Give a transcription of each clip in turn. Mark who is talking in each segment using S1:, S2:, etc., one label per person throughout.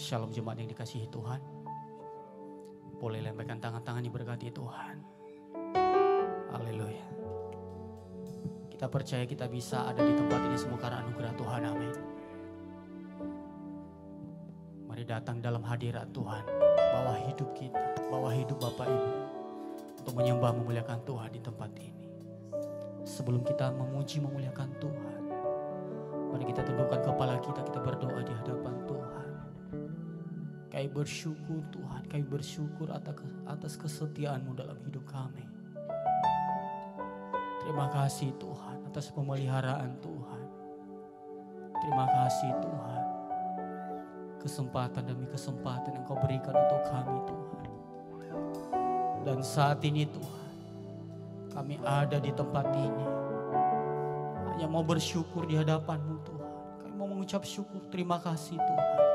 S1: Shalom jemaat yang dikasihi Tuhan. Boleh lambaikan tangan-tangan diberkati Tuhan. Haleluya. Kita percaya kita bisa ada di tempat ini semua karena anugerah Tuhan. Amin. Mari datang dalam hadirat Tuhan. Bawa hidup kita, bawa hidup Bapak Ibu untuk menyembah memuliakan Tuhan di tempat ini. Sebelum kita memuji memuliakan Tuhan, mari kita tundukkan kepala kita berdoa di hadapan Tuhan. Kami bersyukur Tuhan, kami bersyukur atas kesetiaan-Mu dalam hidup kami. Terima kasih Tuhan atas pemeliharaan Tuhan. Terima kasih Tuhan. Kesempatan demi kesempatan yang Kau berikan untuk kami Tuhan. Dan saat ini Tuhan, kami ada di tempat ini. Hanya mau bersyukur di hadapan-Mu Tuhan. Kami mau mengucap syukur, terima kasih Tuhan.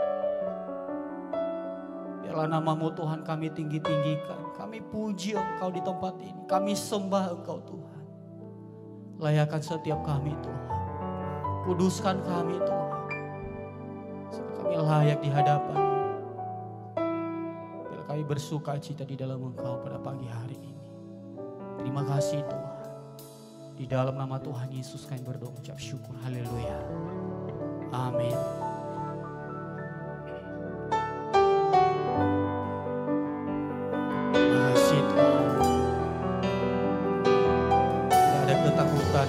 S1: Biarlah nama-Mu Tuhan kami tinggi-tinggikan. Kami puji Engkau di tempat ini. Kami sembah Engkau Tuhan. Layakan setiap kami Tuhan. Kuduskan kami Tuhan. Supaya kami layak di hadapan-Mu. Biarlah kami bersuka cita di dalam Engkau pada pagi hari ini. Terima kasih Tuhan. Di dalam nama Tuhan Yesus kami berdoa ucap syukur. Haleluya. Amin. Terima kasih Tuhan. Tidak ada ketakutan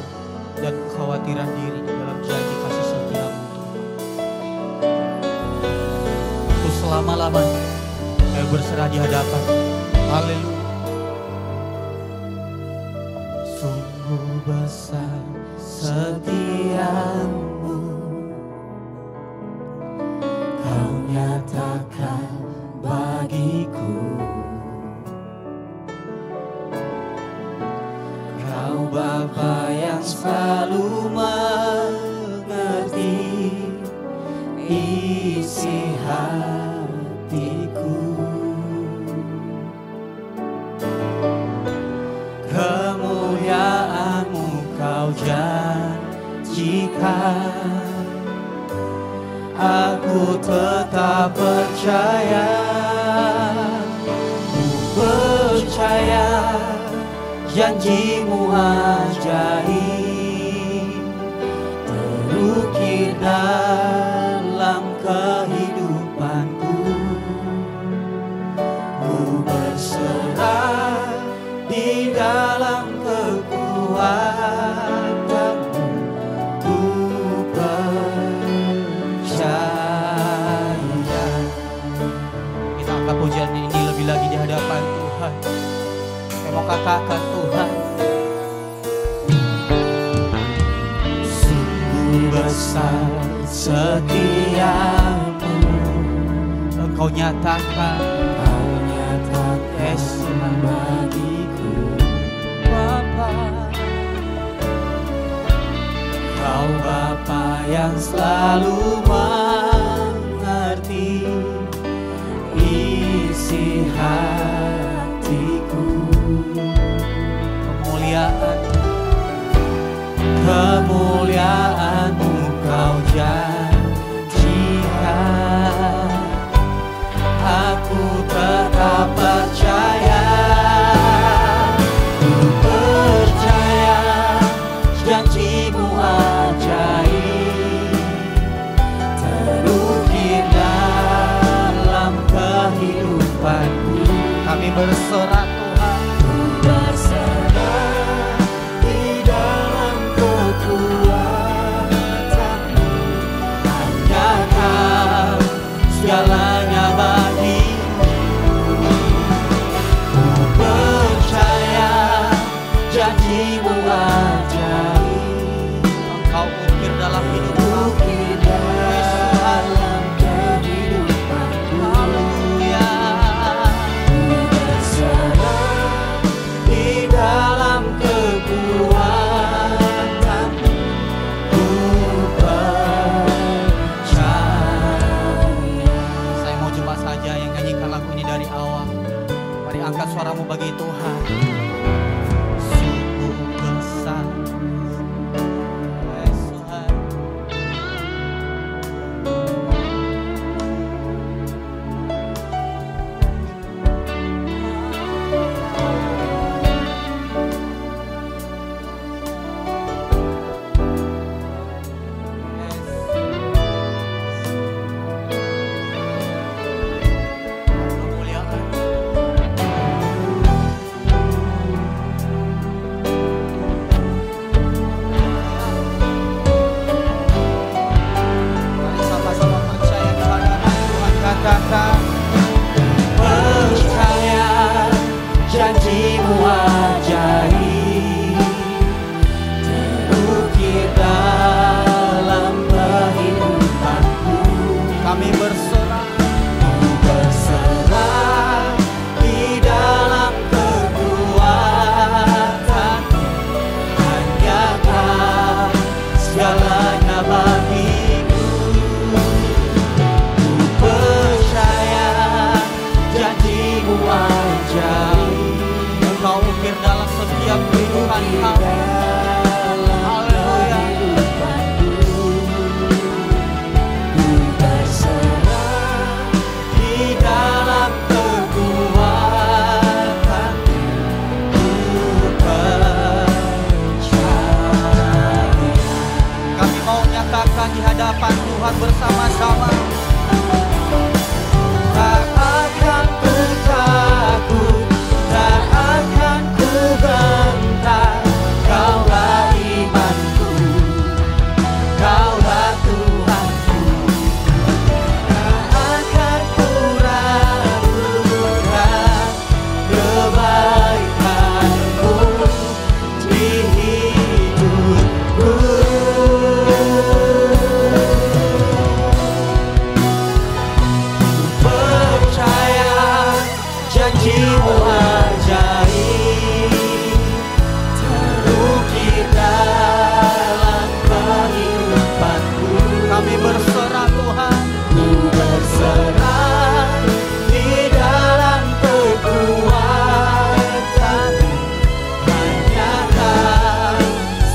S1: dan kekhawatiran diri di dalam janji kasih setia-Mu Tuhan. Untuk selama-lamanya kami berserah di hadapan. Haleluya. Sungguh besar setia-Mu, Kau nyatakan bagiku. Kau Bapa yang selalu mengerti isi hatiku. Kemuliaan-Mu Kau janjikan, aku tetap percaya. Ku percaya janji-Mu ajaib, terukir dalam kehidupanku. Ku berserah di dalam kekuatan-Mu, ku percaya. Kita angkat pujian ini lebih lagi di hadapan Tuhan. Saya mau katakan Tuhan, sungguh besar setia-Mu, Engkau nyatakan Yesus bagiku. Bapa, Kau Bapa yang selalu mengerti isi hatiku. Kemuliaan-Mu Kau janjikan, aku tetap percaya. Ku percaya janji-Mu ajaib, terukir dalam kehidupanku. Kami berserah Tuhan. Ku berserah di dalam kekuatan-Mu, hanya Kau segalanya bagiku. Ku percaya janji-Mu ajaib, Engkau ukir dalam hidupku, dalam kehidupanku. Haleluya. Ku berserah bersama-sama. Tak akan ku takut, tak akan ku gentar. Kaulah imanku, Kaulah Tuhanku. Tak akan ku ragukan kebaikan-Mu di hidupku. Percaya janji-Mu ajaib, terukir dalam kehidupanku. Kami berserah Tuhan, ku berserah di dalam kekuatan. Hanya Kau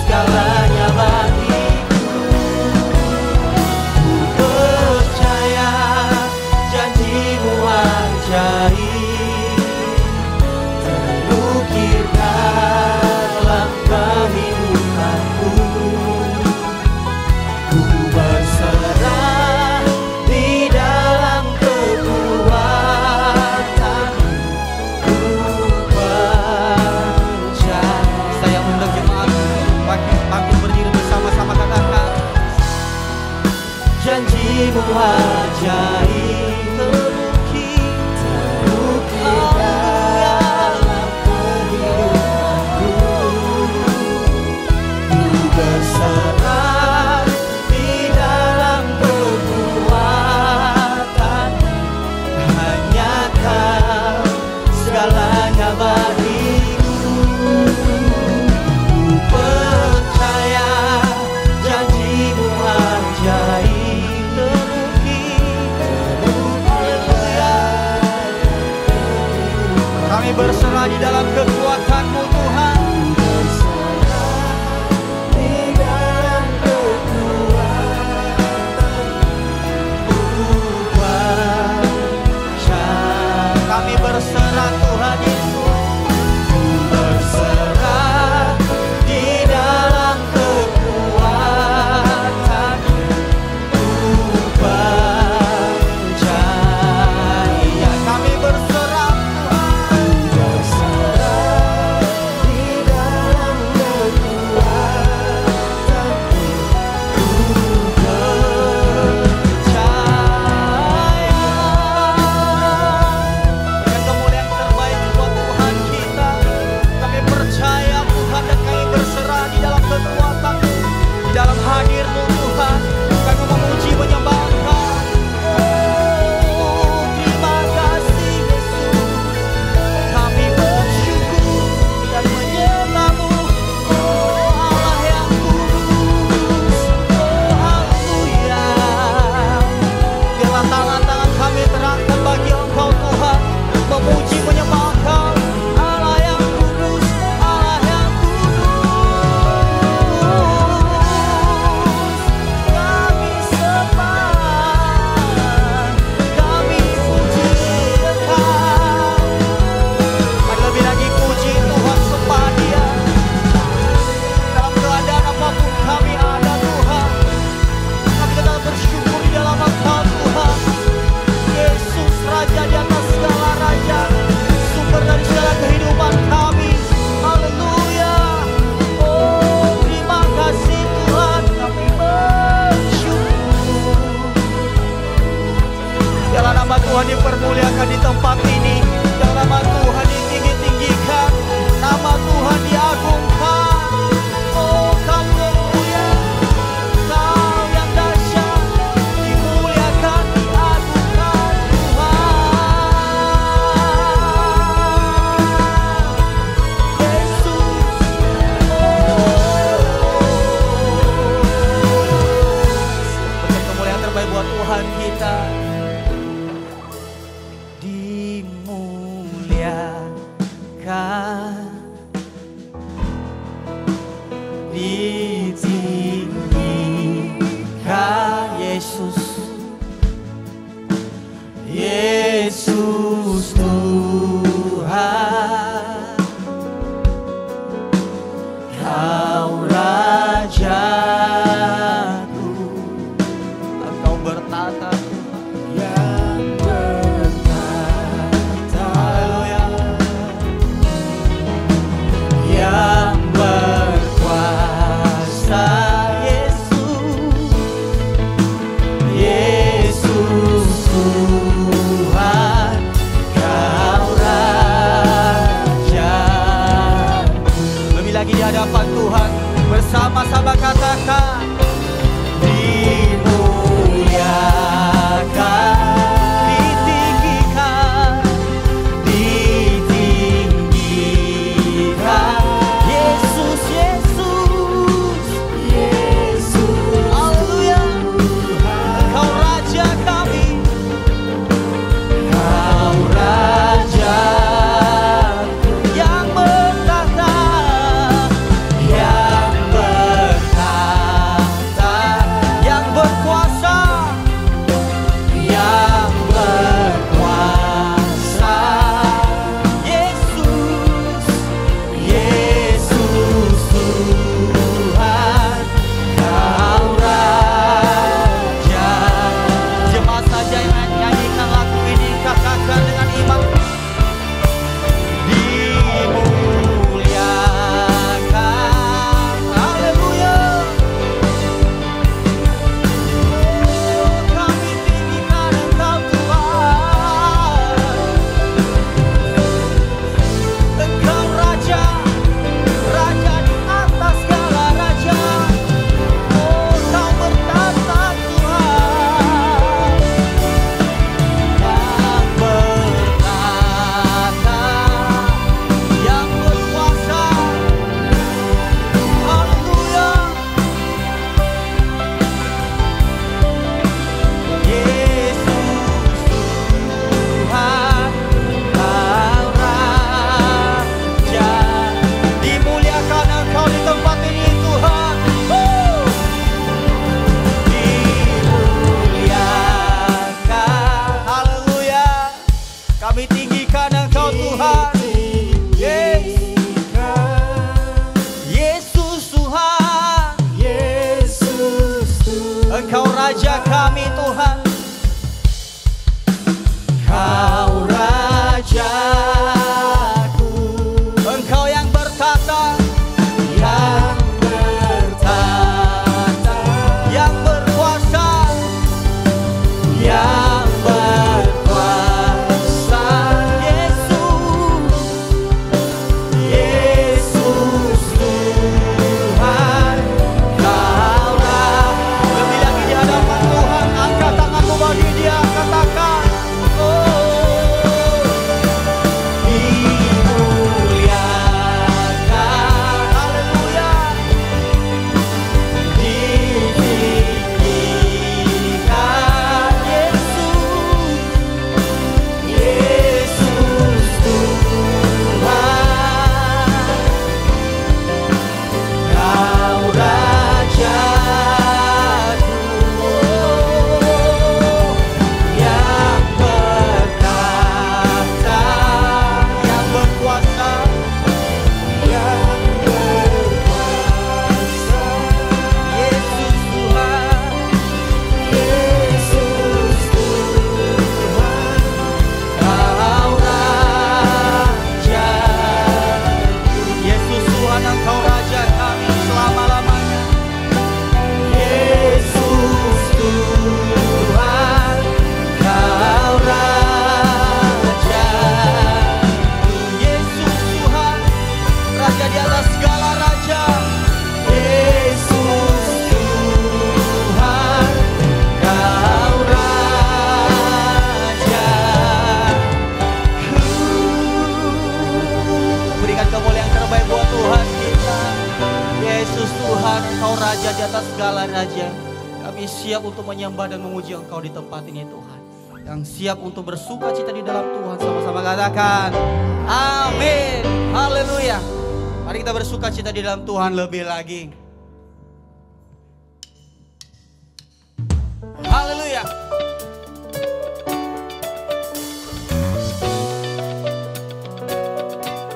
S1: segalanya bagiku. Ku percaya janji-Mu ajaib, terukir dalam kehidupanku. Ku berserah di dalam kekuatan. Ku percaya. Saya undang jemaat bangkit berdiri bersama-sama, katakan janji-Mu ajaib, terukir dalam kehidupanku. Ku berserah di dalam kekuatan. Hanya Kau segalanya bagiku. Ku percaya janji-Mu ajaib, terukir. Kami berserah di dalam kekuatan-Mu Tuhan. Di dalam kekuatan-Mu percaya. Kami berserah Tuhan Yesus. Ku berserah di dalam kekuatan-Mu percaya. Kami berserah Tuhan. Berserah di dalam kekuatan-Mu percaya. Berikan kemuliaan terbaik buat Tuhan kita. Kami percaya Tuhan, dan kami berserah di dalam kekuatan-Mu, di dalam hadir-Mu Tuhan. Kami memuji menyembah Engkau. Oh, terima kasih Yesus. Kami bersyukur dan menyembah-Mu, oh Allah yang kudus. Oh haleluya. Biarlah tangan-tangan kami terangkat bagi Engkau Tuhan, memuji menyembah Engkau, Allah yang kudus, Allah yang kudus. Kami sembah, kami puji Engkau. Mari lebih lagi puji Tuhan, sembah Dia. Dalam keadaan apapun kami ada Tuhan, kami tetap bersyukur di dalam Engkau Tuhan. Yesus Raja di atas segala raja, sumber dari segala kehidupan kami. Haleluya. Oh terima kasih Tuhan, kami bersyukur. Biarlah nama Tuhan dipermuliakan di tempat ini. Biarlah nama Tuhan ditinggi-tinggikan, nama Tuhan diagungkan. Oh Kau yang mulia, Kau yang dahsyat, dimuliakan, diagungkan Tuhan. Yesus, berikan kemuliaan terbaik buat Tuhan kita. Dimuliakan, ditinggikan Yesus. Yesus Tuhan, Kau Rajaku. Engkau bertata,
S2: yang bertata,
S1: haleluya,
S2: yang berkuasa, Yesus Tuhan, Kau Raja.
S1: lebih lagi di hadapan Tuhan, bersama-sama katakan,
S2: dimuliakan,
S1: ditinggikan,
S2: ditinggikan,
S1: Yesus, Yesus,
S2: Yesus
S1: haleluya,
S2: Tuhan,
S1: Engkau Raja kami,
S2: Kau Raja
S1: yang bertata,
S2: yang bertata,
S1: yang berkuasa,
S2: yang berkuasa,
S1: Yesus,
S2: Yesus Tuhan, Kau Raja.
S1: jemaat saja yang nyanyikan lagu ini, katakan dengan iman, dimuliakan, haleluya. Kami tinggikan Engkau Tuhan, Engkau Raja, Raja di atas segala raja. Oh, Kau bertata Tuhan, yang bertata, yang berkuasa, haleluya. Yesus Tuhan, Kau Raja, dimuliakan Engkau di tempat ini Tuhan.
S2: Dimuliakan,
S1: Haleluya, kami tinggikan Engkau Tuhan. Yesus Tuhan,
S2: Yesus Tuhan,
S1: Engkau Raja kami Tuhan.
S2: Kau Rajaku,
S1: Engkau yang bertata,
S2: yang bertata,
S1: yang berkuasa,
S2: yang berkuasa,
S1: Yesus,
S2: Yesus Tuhan, Kau Raja.
S1: lebih lagi di hadapan Tuhan, angkat tanganmu bagi Dia, katakan, oh,
S2: Dimuliakan,
S1: haleluya,
S2: ditinggikan, Yesus Tuhan, Kau Rajaku, yang bertata,
S1: yang berkuasa,
S2: yang berkuasa,
S1: Yesus Tuhan,
S2: Yesus Tuhan, Kau Raja.
S1: Yesus Tuhan, Engkau Raja kami selama-lamanya.
S2: Yesus Tuhan, Kau Raja.
S1: Yesus Tuhan, Raja di atas segala raja.
S2: Yesus Tuhan, Kau Raja.
S1: Berikan kemuliaan terbaik buat Tuhan kita. Yesus Tuhan, Engkau Raja di atas segala raja. Kami siap untuk menyembah dan memuji Engkau di tempat ini Tuhan. Yang siap untuk bersuka cita di dalam Tuhan, sama-sama katakan amin, haleluya. Mari kita bersuka cita di dalam Tuhan lebih lagi. Haleluya.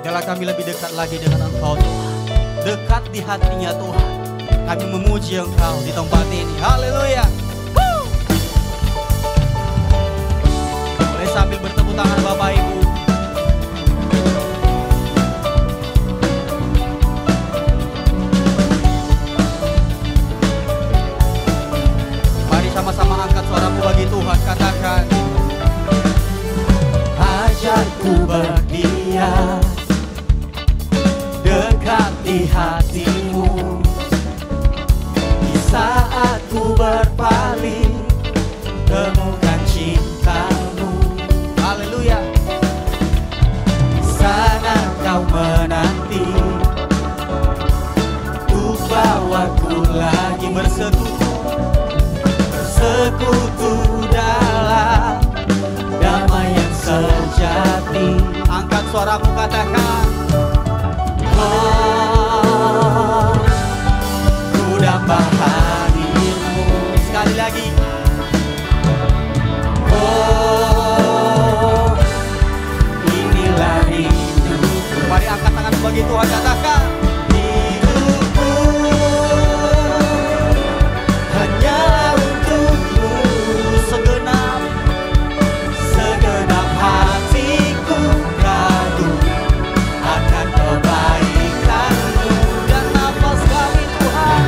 S1: Biarlah kami lebih dekat lagi dengan Engkau Tuhan. Dekat di hatinya Tuhan. Kami memuji Engkau di tempat ini. Haleluya. Woo!
S2: cinta-Mu. Haleluya. Sana Kau menanti untuk bawaku lagi bersekutu dalam damai yang sejati. Angkat suaramu, katakan, oh, ku damba hadir-Mu. Sekali lagi, oh, inilah hidupku. Mari angkat tangan bagi Tuhan, katakan, hidupku hanya untuk-Mu. Segenap hatiku kagum akan kebaikan-Mu. Dan nafas kami Tuhan,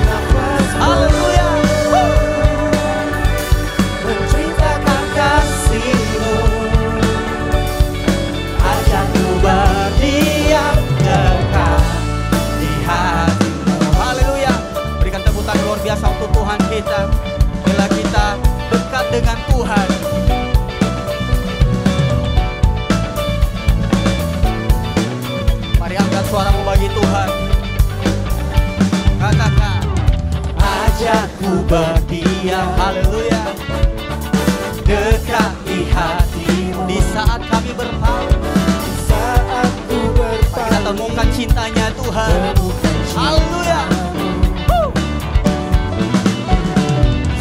S2: haleluya, menceritakan kasih-Mu. Ajakku berdiam dekat di hati-Mu. Haleluya. Berikan tepuk tangan luar biasa untuk Tuhan kita. Bila kita dekat dengan Tuhan, mari angkat suaramu bagi Tuhan. Katakan, ajakku berdiam, haleluya, dekat di hati-Mu. Di saat kami berpaling, kita temukan cintanya Tuhan. Haleluya.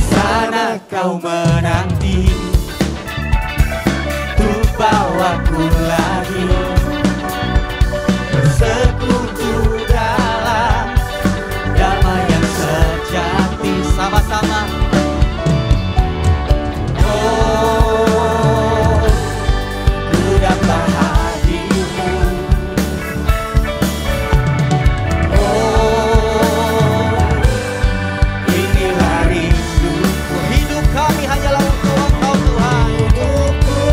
S2: Sana Kau menanti untuk bawaku lagi bersekutu dalam damai yang sejati. Sama-sama, oh, ku damba hadir-Mu. Oh, inilah rinduku. Hidup kami hanyalah untuk Engkau Tuhan. Hidupku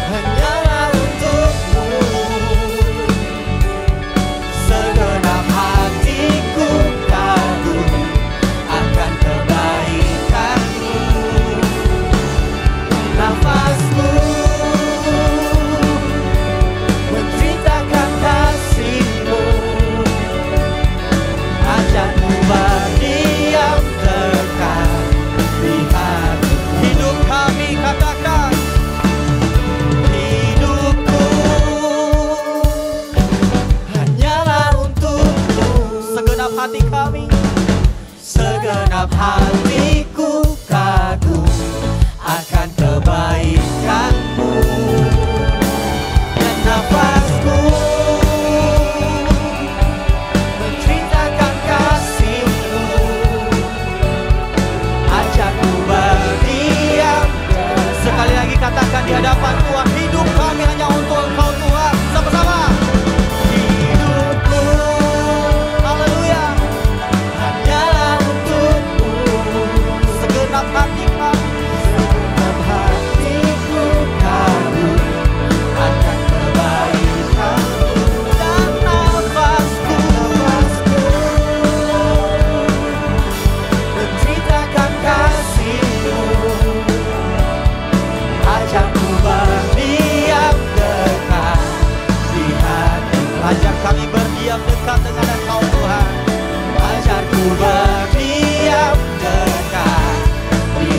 S2: hanyalah untuk-Mu. Segenap hatiku kagum akan kebaikan-Mu. Nafasku menceritakan kasih-Mu. Ajakku berdiam dekat di hati. Hidup kami, katakan, hidupku hanyalah untuk-Mu. Segenap hati kami, segenap hatiku kagum akan kebaikan-Mu. Dan nafasku menceritakan kasih-Mu. Ajakku berdiam. Sekali lagi katakan di hadapan Tuhan, hidup kami hanya untuk Engkau Tuhan. Sama-sama, hidupku, haleluya, hanyalah untuk-Mu. Segenap hati kami, segenap hatiku kagum akan kebaikan-Mu. Dan nafasku menceritakan kasih-Mu. Ajakku berdiam dekat di hati. Ajak kami berdiam dekat dengan Engkau Tuhan. Ajakku berdiam dekat di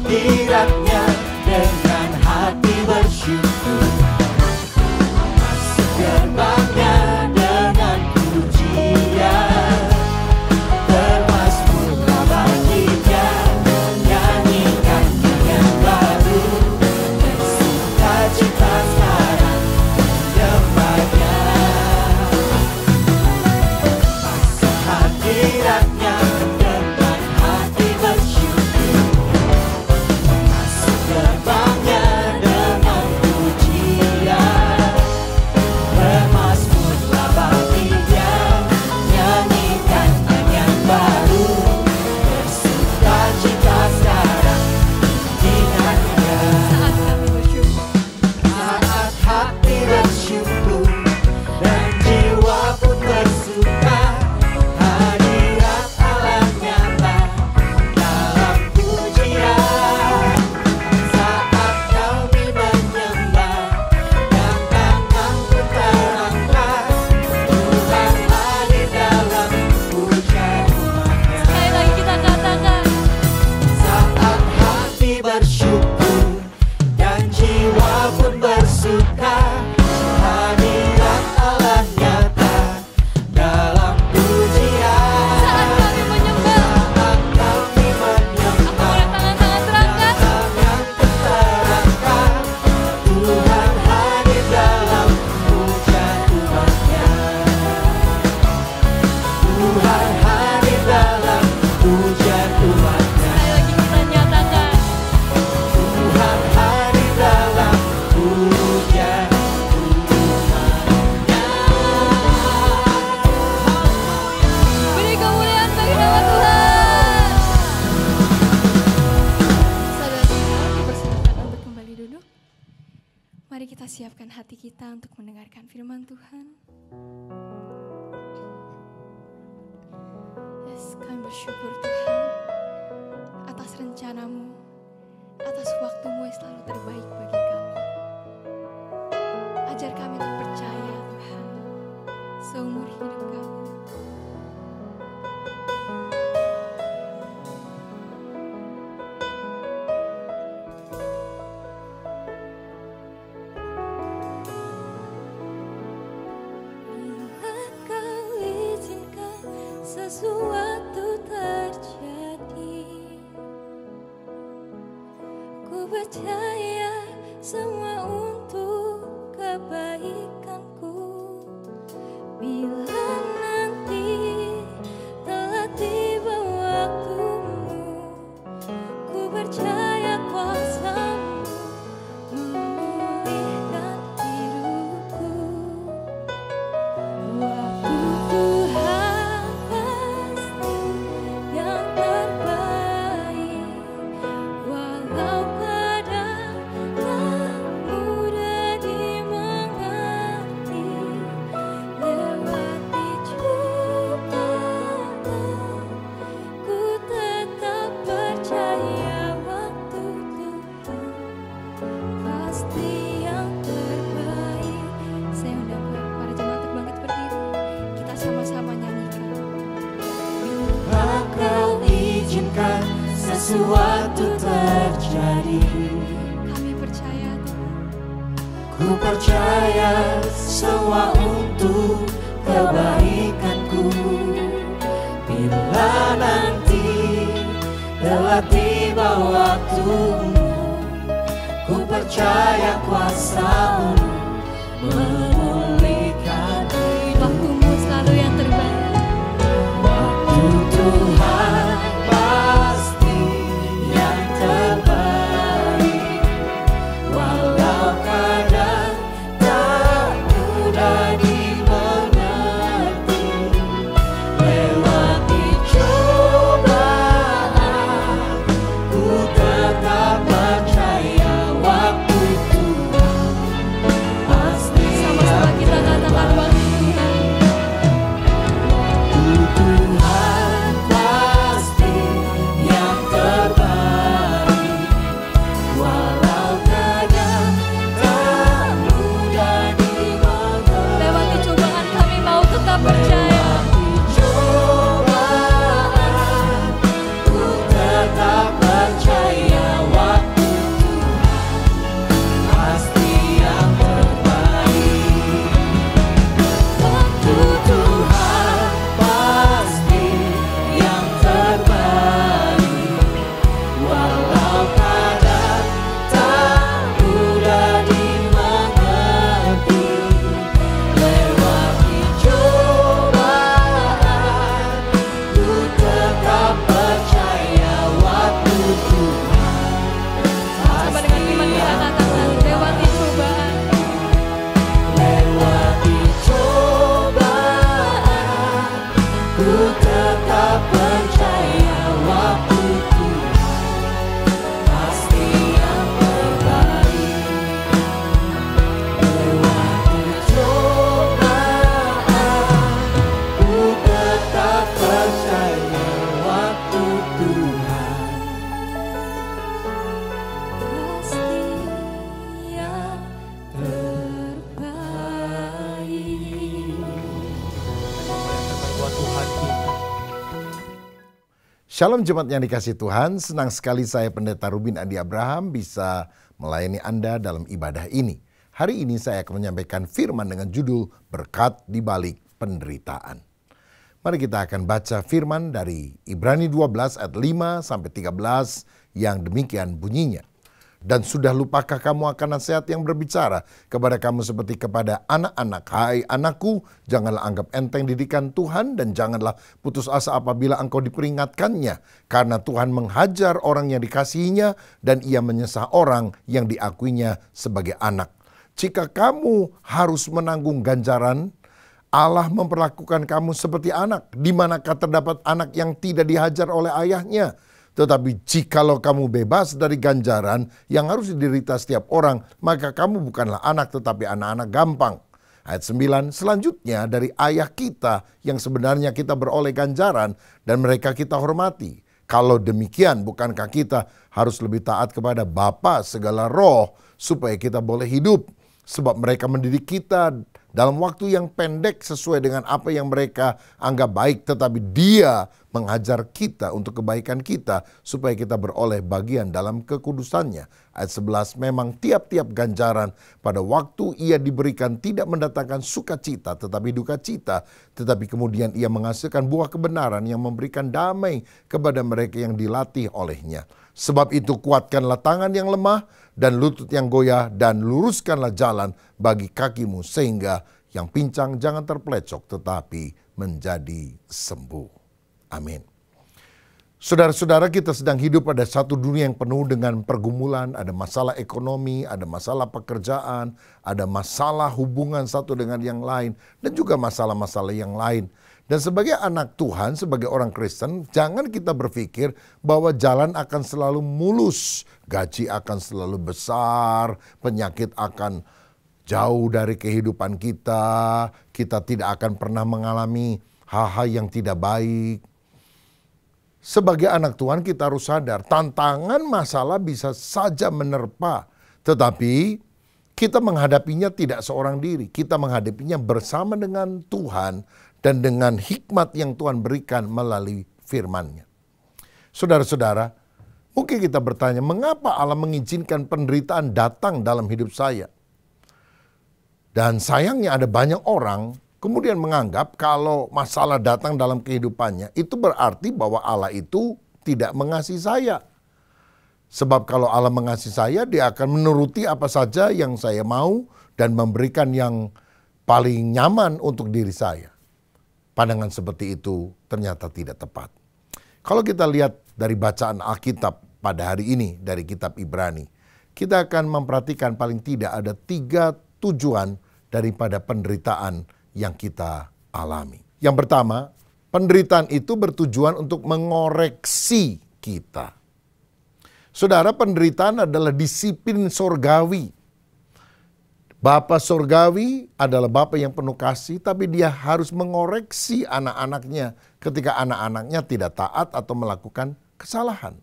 S2: hadiratnya dengan hati bersyukur. Masuk gerbangnya dengan pujian, bermazmurlah baginya, nyanyikan yang baru, bersukacita sekarang menyembahnya. Masuk hadiratnya dengan hati bersyukur. Masuk gerbangnya dengan pujian, bermazmurlah baginya, nyanyikan yang baru, bersukacita sekarang ingatnya.
S3: Saat kami bersyukur,
S2: Saat hati bersyukur dan jiwa pun bersuka, hadirat Allah nyata dalam pujian. Saat kami menyembah dan tangan pun terangkat, Tuhan hadir dalam pujian umatnya.
S3: sekali lagi kita katakan,
S2: Saat hati bersyukur dan jiwa pun bersuka, hadirat Allah nyata dalam pujian.
S3: saat kami menyembah,
S2: Saat kami menyembah,
S3: aku boleh tangan-tangan terangkat,
S2: tangan terangkat, Tuhan hadir dalam pujian umatnya. Tuhan hadir dalam pujian umatnya.
S3: sekali lagi kita nyatakan,
S2: Tuhan hadir dalam pujian umatnya.
S3: beri kemuliaan bagi nama Tuhan. Saudara-saudara, dipersilakan untuk kembali duduk. Mari kita siapkan hati kita untuk mendengarkan firman Tuhan. Yes, kami bersyukur Tuhan atas rencanamu, atas waktumu yang selalu terbaik bagi kami. Ajar kami untuk percaya Tuhan seumur hidup kami. Bila kau izinkan sesuatu terjadi, ku percaya semua untuk kebaikanku. Bila nanti telah tiba waktumu, ku percaya kuasa-Mu memulihkan hidupku. Waktu Tuhan pasti yang terbaik, walau kadang tak mudah dimengerti. Lewati cobaan, ku tetap percaya waktu Tuhan pasti yang terbaik. Saya undang para jemaat untuk bangkit berdiri. Kita sama-sama nyanyikan.
S2: Bila kau izinkan sesuatu terjadi,
S3: Kami percaya Tuhan,
S2: ku percaya semua untuk kebaikanku. Bila nanti telah tiba waktumu, ku percaya kuasa-Mu memulihkan
S3: waktumu selalu yang terbaik.
S2: waktu Tuhan pasti yang terbaik, walau kadang tak mudah dimengerti. Lewati cobaan, ku tetap percaya waktu Tuhan pasti
S3: Sama-sama
S2: yang
S3: kita katakan waktu Tuhan.
S2: Tuhan
S4: Shalom jemaat yang dikasihi Tuhan, senang sekali saya Pendeta Rubin Andi Abraham bisa melayani Anda dalam ibadah ini. Hari ini saya akan menyampaikan firman dengan judul Berkat di Balik Penderitaan. Mari kita akan baca firman dari Ibrani 12 ayat 5 sampai 13 yang demikian bunyinya. Dan sudah lupakah kamu akan nasihat yang berbicara kepada kamu seperti kepada anak-anak? Hai anakku, janganlah anggap enteng didikan Tuhan dan janganlah putus asa apabila engkau diperingatkannya. Karena Tuhan menghajar orang yang dikasihinya dan ia menyesah orang yang diakuinya sebagai anak. Jika kamu harus menanggung ganjaran, Allah memperlakukan kamu seperti anak. Di manakah terdapat anak yang tidak dihajar oleh ayahnya? Tetapi jikalau kamu bebas dari ganjaran yang harus diderita setiap orang, maka kamu bukanlah anak tetapi anak-anak gampang. Ayat 9, selanjutnya dari ayah kita yang sebenarnya kita beroleh ganjaran dan mereka kita hormati. Kalau demikian bukankah kita harus lebih taat kepada Bapa segala roh supaya kita boleh hidup? Sebab mereka mendidik kita dalam waktu yang pendek sesuai dengan apa yang mereka anggap baik. Tetapi Dia menghajar kita untuk kebaikan kita supaya kita beroleh bagian dalam kekudusannya. Ayat 11, memang tiap-tiap ganjaran pada waktu ia diberikan tidak mendatangkan sukacita tetapi duka cita. Tetapi kemudian ia menghasilkan buah kebenaran yang memberikan damai kepada mereka yang dilatih olehnya. Sebab itu kuatkanlah tangan yang lemah dan lutut yang goyah dan luruskanlah jalan bagi kakimu sehingga yang pincang jangan terpelecok tetapi menjadi sembuh. Amin. Saudara-saudara, kita sedang hidup pada satu dunia yang penuh dengan pergumulan, ada masalah ekonomi, ada masalah pekerjaan, ada masalah hubungan satu dengan yang lain, dan juga masalah-masalah yang lain. Dan sebagai anak Tuhan, sebagai orang Kristen, jangan kita berpikir bahwa jalan akan selalu mulus, gaji akan selalu besar, penyakit akan jauh dari kehidupan kita tidak akan pernah mengalami hal-hal yang tidak baik. Sebagai anak Tuhan kita harus sadar, tantangan masalah bisa saja menerpa, tetapi kita menghadapinya tidak seorang diri, kita menghadapinya bersama dengan Tuhan dan dengan hikmat yang Tuhan berikan melalui firman-Nya. Saudara-saudara, mungkin kita bertanya, mengapa Allah mengizinkan penderitaan datang dalam hidup saya? Dan sayangnya ada banyak orang kemudian menganggap kalau masalah datang dalam kehidupannya, itu berarti bahwa Allah itu tidak mengasihi saya. Sebab kalau Allah mengasihi saya, Dia akan menuruti apa saja yang saya mau dan memberikan yang paling nyaman untuk diri saya. Pandangan seperti itu ternyata tidak tepat. Kalau kita lihat dari bacaan Alkitab pada hari ini dari kitab Ibrani, kita akan memperhatikan paling tidak ada 3 tujuan daripada penderitaan yang kita alami. Yang pertama, penderitaan itu bertujuan untuk mengoreksi kita. Saudara, penderitaan adalah disiplin sorgawi. Bapa sorgawi adalah Bapa yang penuh kasih, tapi Dia harus mengoreksi anak-anaknya ketika anak-anaknya tidak taat atau melakukan kesalahan.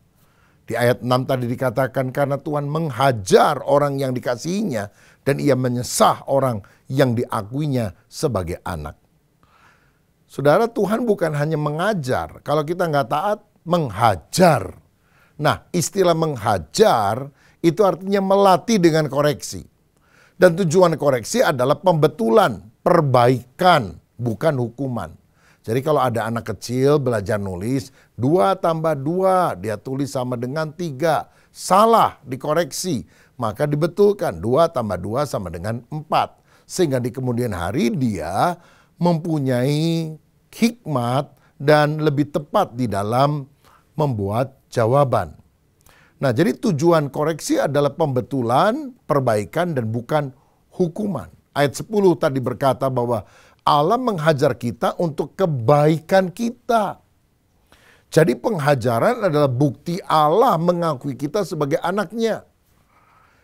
S4: Di ayat 6 tadi dikatakan karena Tuhan menghajar orang yang dikasihinya dan Ia menyesah orang yang diakuinya sebagai anak. Saudara, Tuhan bukan hanya mengajar, kalau kita nggak taat, menghajar. Nah, istilah menghajar itu artinya melatih dengan koreksi. Dan tujuan koreksi adalah pembetulan, perbaikan, bukan hukuman. Jadi kalau ada anak kecil belajar nulis, 2 tambah 2, dia tulis sama dengan 3. Salah, dikoreksi. Maka dibetulkan, 2 tambah 2 sama dengan 4. Sehingga di kemudian hari dia mempunyai hikmat dan lebih tepat di dalam membuat jawaban. Nah, jadi tujuan koreksi adalah pembetulan, perbaikan, dan bukan hukuman. Ayat 10 tadi berkata bahwa Allah menghajar kita untuk kebaikan kita. Jadi penghajaran adalah bukti Allah mengakui kita sebagai anaknya.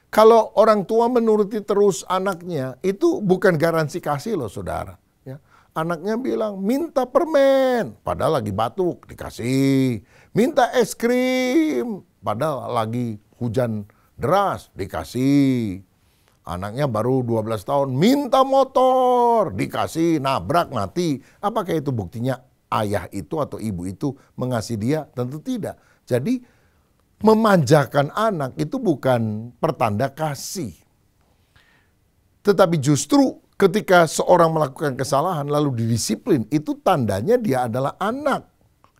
S4: Kalau orang tua menuruti terus anaknya, itu bukan garansi kasih loh saudara. Ya. Anaknya bilang, minta permen, padahal lagi batuk, dikasih. Minta es krim, padahal lagi hujan deras, dikasih. Anaknya baru 12 tahun, minta motor, dikasih, nabrak, mati. Apakah itu buktinya ayah itu atau ibu itu mengasihi dia? Tentu tidak. Jadi memanjakan anak itu bukan pertanda kasih. Tetapi justru ketika seorang melakukan kesalahan lalu didisiplin, itu tandanya dia adalah anak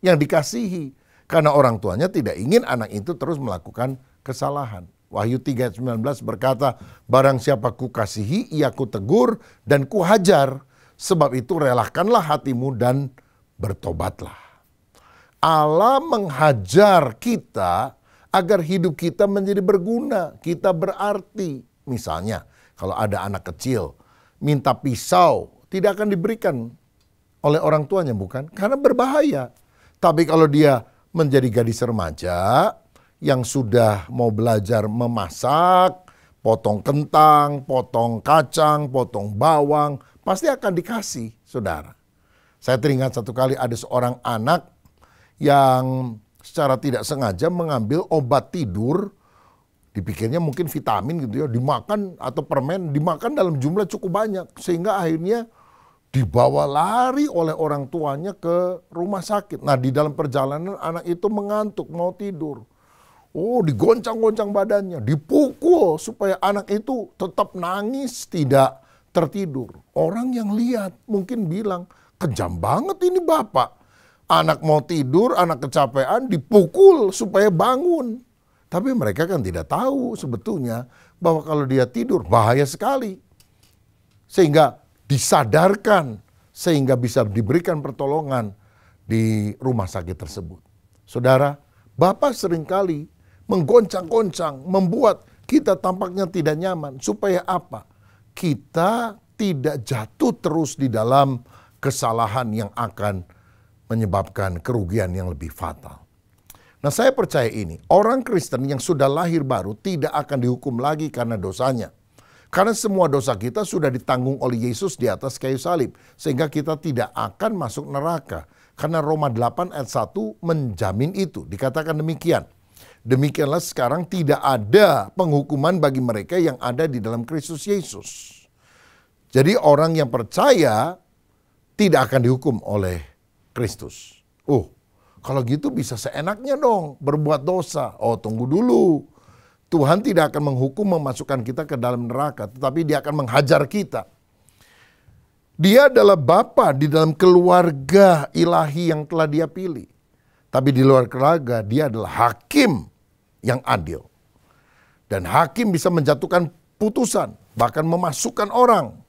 S4: yang dikasihi. Karena orang tuanya tidak ingin anak itu terus melakukan kesalahan. Wahyu 3:19 berkata, barang siapa kukasihi, ia kutegur dan kuhajar. Sebab itu relakanlah hatimu dan bertobatlah. Allah menghajar kita agar hidup kita menjadi berguna, kita berarti. Misalnya, kalau ada anak kecil minta pisau, tidak akan diberikan oleh orang tuanya, bukan? Karena berbahaya. Tapi kalau dia menjadi gadis remaja yang sudah mau belajar memasak, potong kentang, potong kacang, potong bawang, pasti akan dikasih, saudara. Saya teringat satu kali ada seorang anak yang secara tidak sengaja mengambil obat tidur, dipikirnya mungkin vitamin gitu ya, dimakan atau permen, dimakan dalam jumlah cukup banyak. Sehingga akhirnya dibawa lari oleh orang tuanya ke rumah sakit. Nah, di dalam perjalanan anak itu mengantuk, mau tidur. Oh, digoncang-goncang badannya, dipukul supaya anak itu tetap nangis, tidak tertidur. Orang yang lihat mungkin bilang, kejam banget ini bapak. Anak mau tidur, anak kecapean, dipukul supaya bangun. Tapi mereka kan tidak tahu sebetulnya bahwa kalau dia tidur bahaya sekali. Sehingga disadarkan, sehingga bisa diberikan pertolongan di rumah sakit tersebut. Saudara, Bapak seringkali menggoncang-goncang, membuat kita tampaknya tidak nyaman. Supaya apa? Kita tidak jatuh terus di dalam kesalahan yang akan menyebabkan kerugian yang lebih fatal. Nah, saya percaya ini, orang Kristen yang sudah lahir baru tidak akan dihukum lagi karena dosanya. Karena semua dosa kita sudah ditanggung oleh Yesus di atas kayu salib. Sehingga kita tidak akan masuk neraka. Karena Roma 8 ayat 1 menjamin itu. Dikatakan demikian. Demikianlah sekarang tidak ada penghukuman bagi mereka yang ada di dalam Kristus Yesus. Jadi orang yang percaya tidak akan dihukum oleh Kristus. Oh, kalau gitu bisa seenaknya dong berbuat dosa. Oh, tunggu dulu. Tuhan tidak akan menghukum memasukkan kita ke dalam neraka, tetapi dia akan menghajar kita. Dia adalah Bapa di dalam keluarga ilahi yang telah dia pilih. Tapi di luar keluarga, dia adalah hakim yang adil. Dan hakim bisa menjatuhkan putusan, bahkan memasukkan orang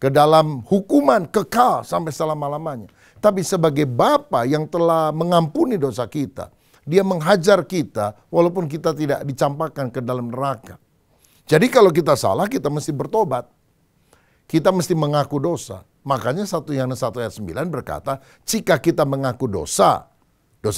S4: ke dalam hukuman kekal sampai selama-lamanya. Tapi sebagai Bapa yang telah mengampuni dosa kita, dia menghajar kita walaupun kita tidak dicampakkan ke dalam neraka. Jadi kalau kita salah, kita mesti bertobat. Kita mesti mengaku dosa. Makanya 1 Yohanes 1 ayat 9 berkata, jika kita mengaku dosa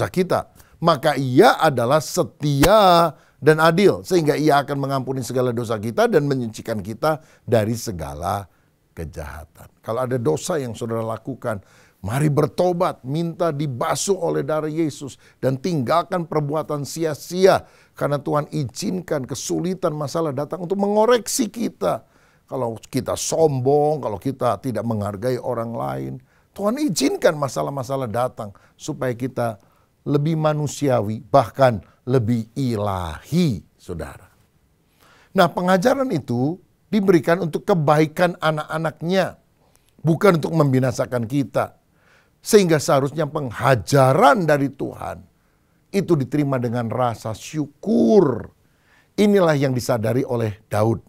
S4: kita, maka ia adalah setia dan adil. Sehingga ia akan mengampuni segala dosa kita dan menyucikan kita dari segala kejahatan. Kalau ada dosa yang saudara lakukan, mari bertobat, minta dibasuh oleh darah Yesus. Dan tinggalkan perbuatan sia-sia. Karena Tuhan izinkan kesulitan masalah datang untuk mengoreksi kita. Kalau kita sombong, kalau kita tidak menghargai orang lain. Tuhan izinkan masalah-masalah datang. Supaya kita lebih manusiawi, bahkan lebih ilahi, saudara. Nah, pengajaran itu diberikan untuk kebaikan anak-anaknya. Bukan untuk membinasakan kita. Sehingga seharusnya penghajaran dari Tuhan itu diterima dengan rasa syukur. Inilah yang disadari oleh Daud.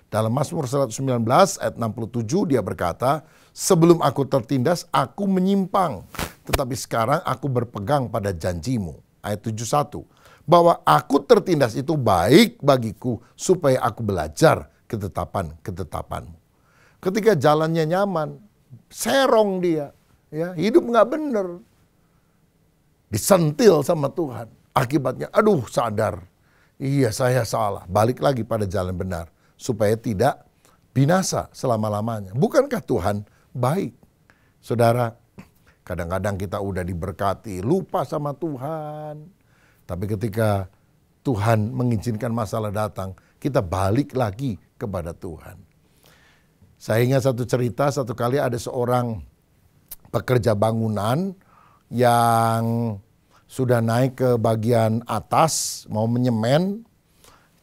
S4: Dalam Mazmur 119 ayat 67 dia berkata, sebelum aku tertindas aku menyimpang, tetapi sekarang aku berpegang pada janjimu. Ayat 71, bahwa aku tertindas itu baik bagiku supaya aku belajar ketetapan-ketetapanmu. Ketika jalannya nyaman, serong dia. Ya, hidup nggak bener, disentil sama Tuhan. Akibatnya, aduh sadar, iya saya salah. Balik lagi pada jalan benar, supaya tidak binasa selama-lamanya. Bukankah Tuhan baik? Saudara, kadang-kadang kita udah diberkati, lupa sama Tuhan. Tapi ketika Tuhan mengizinkan masalah datang, kita balik lagi kepada Tuhan. Saya ingat satu cerita, satu kali ada seorang pekerja bangunan yang sudah naik ke bagian atas mau menyemen,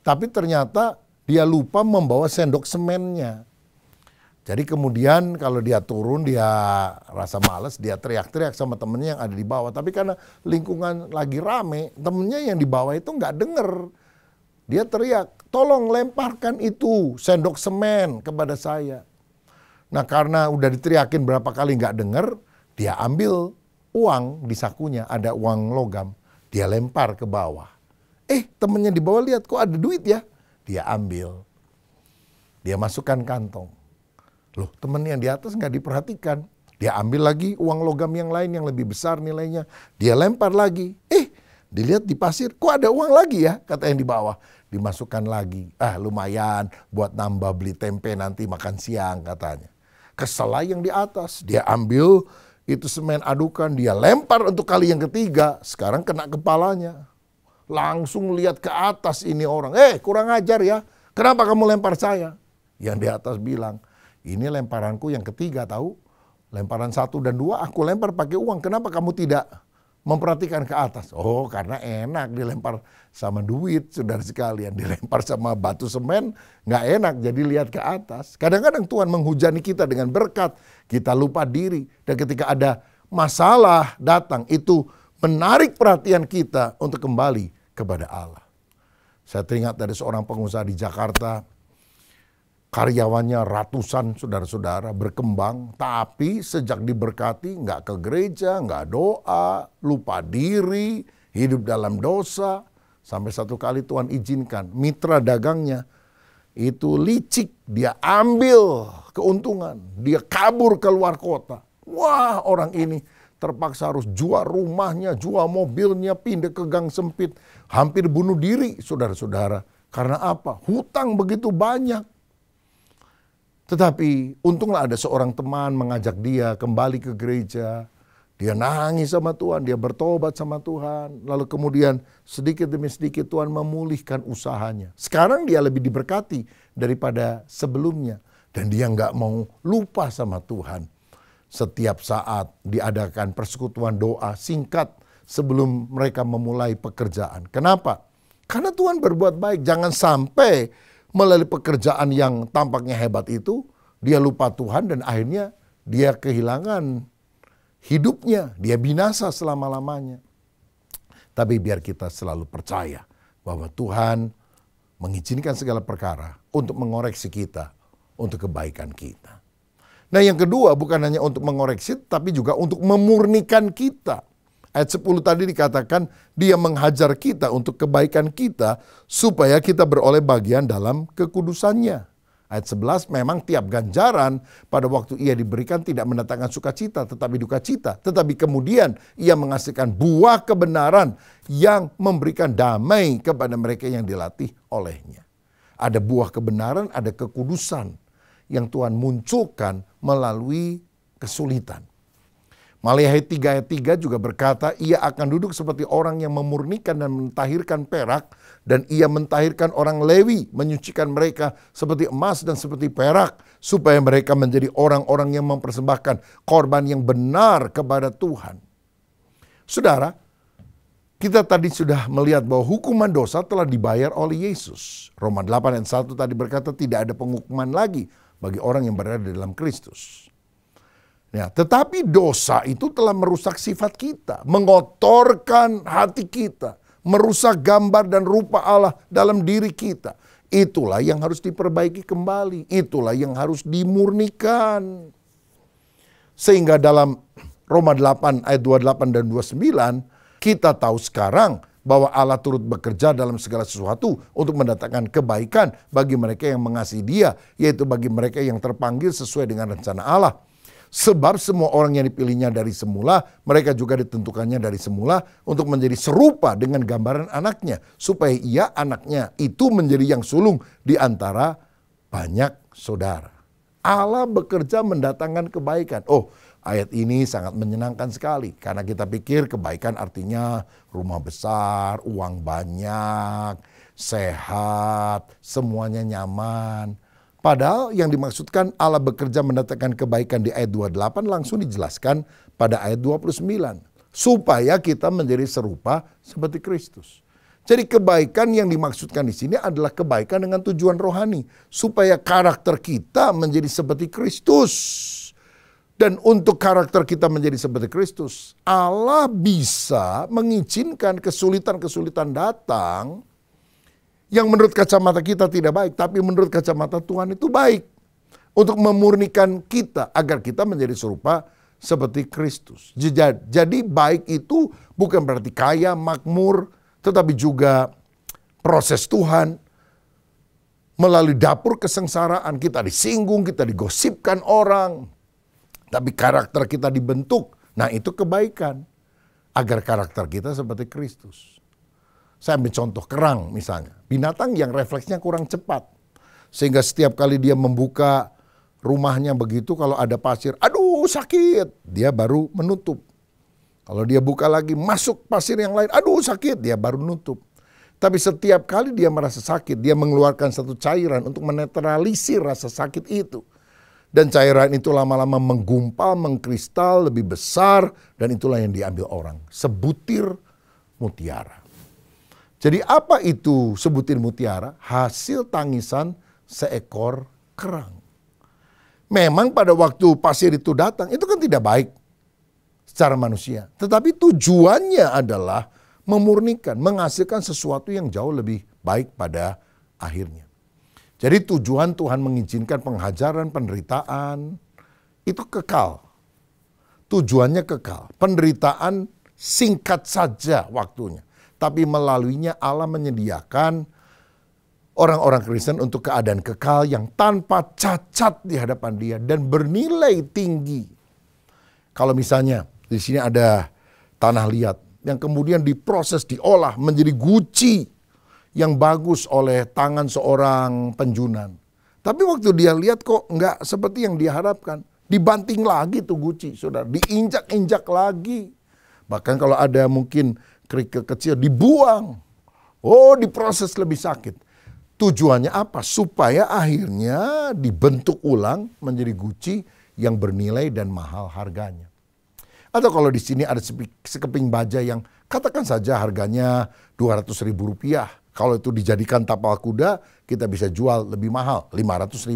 S4: tapi ternyata dia lupa membawa sendok semennya. Jadi kemudian kalau dia turun, dia rasa males, dia teriak-teriak sama temennya yang ada di bawah. Tapi karena lingkungan lagi rame, temennya yang di bawah itu nggak denger. Dia teriak, tolong lemparkan itu sendok semen kepada saya. Nah karena udah diteriakin berapa kali nggak denger, dia ambil uang di sakunya, ada uang logam. Dia lempar ke bawah. Temennya di bawah lihat, kok ada duit ya? Dia ambil. Dia masukkan kantong. Loh, temen yang di atas nggak diperhatikan. Dia ambil lagi uang logam yang lain yang lebih besar nilainya. Dia lempar lagi. Dilihat di pasir, kok ada uang lagi ya? Kata yang di bawah. Dimasukkan lagi. Lumayan buat nambah beli tempe nanti makan siang katanya. Kesel yang di atas. Dia ambil itu semen adukan. Dia lempar untuk kali yang ketiga. Sekarang kena kepalanya. Langsung lihat ke atas ini orang. Kurang ajar ya. Kenapa kamu lempar saya? Yang di atas bilang, ini lemparanku yang ketiga tahu. Lemparan 1 dan 2 aku lempar pakai uang. Kenapa kamu tidak memperhatikan ke atas? Oh karena enak dilempar sama duit saudara sekalian. Dilempar sama batu semen nggak enak jadi lihat ke atas. Kadang-kadang Tuhan menghujani kita dengan berkat. Kita lupa diri. Dan ketika ada masalah datang itu menarik perhatian kita untuk kembali kepada Allah. Saya teringat dari seorang pengusaha di Jakarta. Karyawannya ratusan saudara-saudara berkembang, tapi sejak diberkati nggak ke gereja, nggak doa, lupa diri, hidup dalam dosa. Sampai satu kali Tuhan izinkan mitra dagangnya itu licik, dia ambil keuntungan, dia kabur ke luar kota. Wah orang ini terpaksa harus jual rumahnya, jual mobilnya, pindah ke gang sempit. Hampir bunuh diri saudara-saudara. Karena apa? Hutang begitu banyak. Tetapi untunglah ada seorang teman mengajak dia kembali ke gereja. Dia nangis sama Tuhan, dia bertobat sama Tuhan. Lalu kemudian sedikit demi sedikit Tuhan memulihkan usahanya. Sekarang dia lebih diberkati daripada sebelumnya. Dan dia nggak mau lupa sama Tuhan. Setiap saat diadakan persekutuan doa singkat sebelum mereka memulai pekerjaan. Kenapa? Karena Tuhan berbuat baik. Jangan sampai melalui pekerjaan yang tampaknya hebat itu, dia lupa Tuhan dan akhirnya dia kehilangan hidupnya. Dia binasa selama-lamanya. Tapi biar kita selalu percaya bahwa Tuhan mengizinkan segala perkara untuk mengoreksi kita, untuk kebaikan kita. Nah yang kedua bukan hanya untuk mengoreksi, tapi juga untuk memurnikan kita. Ayat 10 tadi dikatakan dia menghajar kita untuk kebaikan kita supaya kita beroleh bagian dalam kekudusannya. Ayat 11 memang tiap ganjaran pada waktu ia diberikan tidak mendatangkan sukacita tetapi duka cita. Tetapi kemudian ia menghasilkan buah kebenaran yang memberikan damai kepada mereka yang dilatih olehnya. Ada buah kebenaran, ada kekudusan yang Tuhan munculkan melalui kesulitan. Maliahi 3 ayat 3 juga berkata, ia akan duduk seperti orang yang memurnikan dan mentahirkan perak, dan ia mentahirkan orang Lewi, menyucikan mereka seperti emas dan seperti perak, supaya mereka menjadi orang-orang yang mempersembahkan korban yang benar kepada Tuhan. Saudara, kita tadi sudah melihat bahwa hukuman dosa telah dibayar oleh Yesus. Roma 8 ayat 1 tadi berkata tidak ada penghukuman lagi bagi orang yang berada dalam Kristus. Ya, tetapi dosa itu telah merusak sifat kita, mengotorkan hati kita, merusak gambar dan rupa Allah dalam diri kita. Itulah yang harus diperbaiki kembali, itulah yang harus dimurnikan. Sehingga dalam Roma 8 ayat 28 dan 29, kita tahu sekarang bahwa Allah turut bekerja dalam segala sesuatu untuk mendatangkan kebaikan bagi mereka yang mengasihi Dia, yaitu bagi mereka yang terpanggil sesuai dengan rencana Allah. Sebab semua orang yang dipilihnya dari semula, mereka juga ditentukannya dari semula untuk menjadi serupa dengan gambaran anaknya. Supaya ia anaknya itu menjadi yang sulung di antara banyak saudara. Allah bekerja mendatangkan kebaikan. Oh, ayat ini sangat menyenangkan sekali. Karena kita pikir kebaikan artinya rumah besar, uang banyak, sehat, semuanya nyaman. Padahal yang dimaksudkan Allah bekerja mendatangkan kebaikan di ayat 28 langsung dijelaskan pada ayat 29. supaya kita menjadi serupa seperti Kristus. Jadi kebaikan yang dimaksudkan di sini adalah kebaikan dengan tujuan rohani, supaya karakter kita menjadi seperti Kristus. Dan untuk karakter kita menjadi seperti Kristus, Allah bisa mengizinkan kesulitan-kesulitan datang yang menurut kacamata kita tidak baik, tapi menurut kacamata Tuhan itu baik. Untuk memurnikan kita agar kita menjadi serupa seperti Kristus. Jadi baik itu bukan berarti kaya, makmur, tetapi juga proses Tuhan melalui dapur kesengsaraan. Kita disinggung, kita digosipkan orang, tapi karakter kita dibentuk. Nah itu kebaikan. Agar karakter kita seperti Kristus. Saya ambil contoh kerang misalnya. Binatang yang refleksnya kurang cepat. Sehingga setiap kali dia membuka rumahnya begitu, kalau ada pasir, aduh sakit, dia baru menutup. Kalau dia buka lagi, masuk pasir yang lain, aduh sakit, dia baru nutup. Tapi setiap kali dia merasa sakit, dia mengeluarkan satu cairan untuk menetralisir rasa sakit itu. Dan cairan itu lama-lama menggumpal, mengkristal, lebih besar, dan itulah yang diambil orang. Sebutir mutiara. Jadi apa itu sebutir mutiara? Hasil tangisan seekor kerang. Memang pada waktu pasir itu datang, itu kan tidak baik secara manusia. Tetapi tujuannya adalah memurnikan, menghasilkan sesuatu yang jauh lebih baik pada akhirnya. Jadi tujuan Tuhan mengizinkan penghajaran, penderitaan, itu kekal. Tujuannya kekal. Penderitaan singkat saja waktunya. Tapi melaluinya Allah menyediakan orang-orang Kristen untuk keadaan kekal yang tanpa cacat di hadapan Dia dan bernilai tinggi. Kalau misalnya di sini ada tanah liat yang kemudian diproses, diolah menjadi guci yang bagus oleh tangan seorang penjunan. Tapi waktu dia lihat kok nggak seperti yang dia harapkan, dibanting lagi tuh guci, saudara, diinjak-injak lagi. Bahkan kalau ada mungkin kerikil kecil dibuang. Oh, diproses lebih sakit. Tujuannya apa? Supaya akhirnya dibentuk ulang menjadi guci yang bernilai dan mahal harganya. Atau kalau di sini ada sekeping baja yang katakan saja harganya Rp200.000. Kalau itu dijadikan tapal kuda, kita bisa jual lebih mahal, Rp500.000.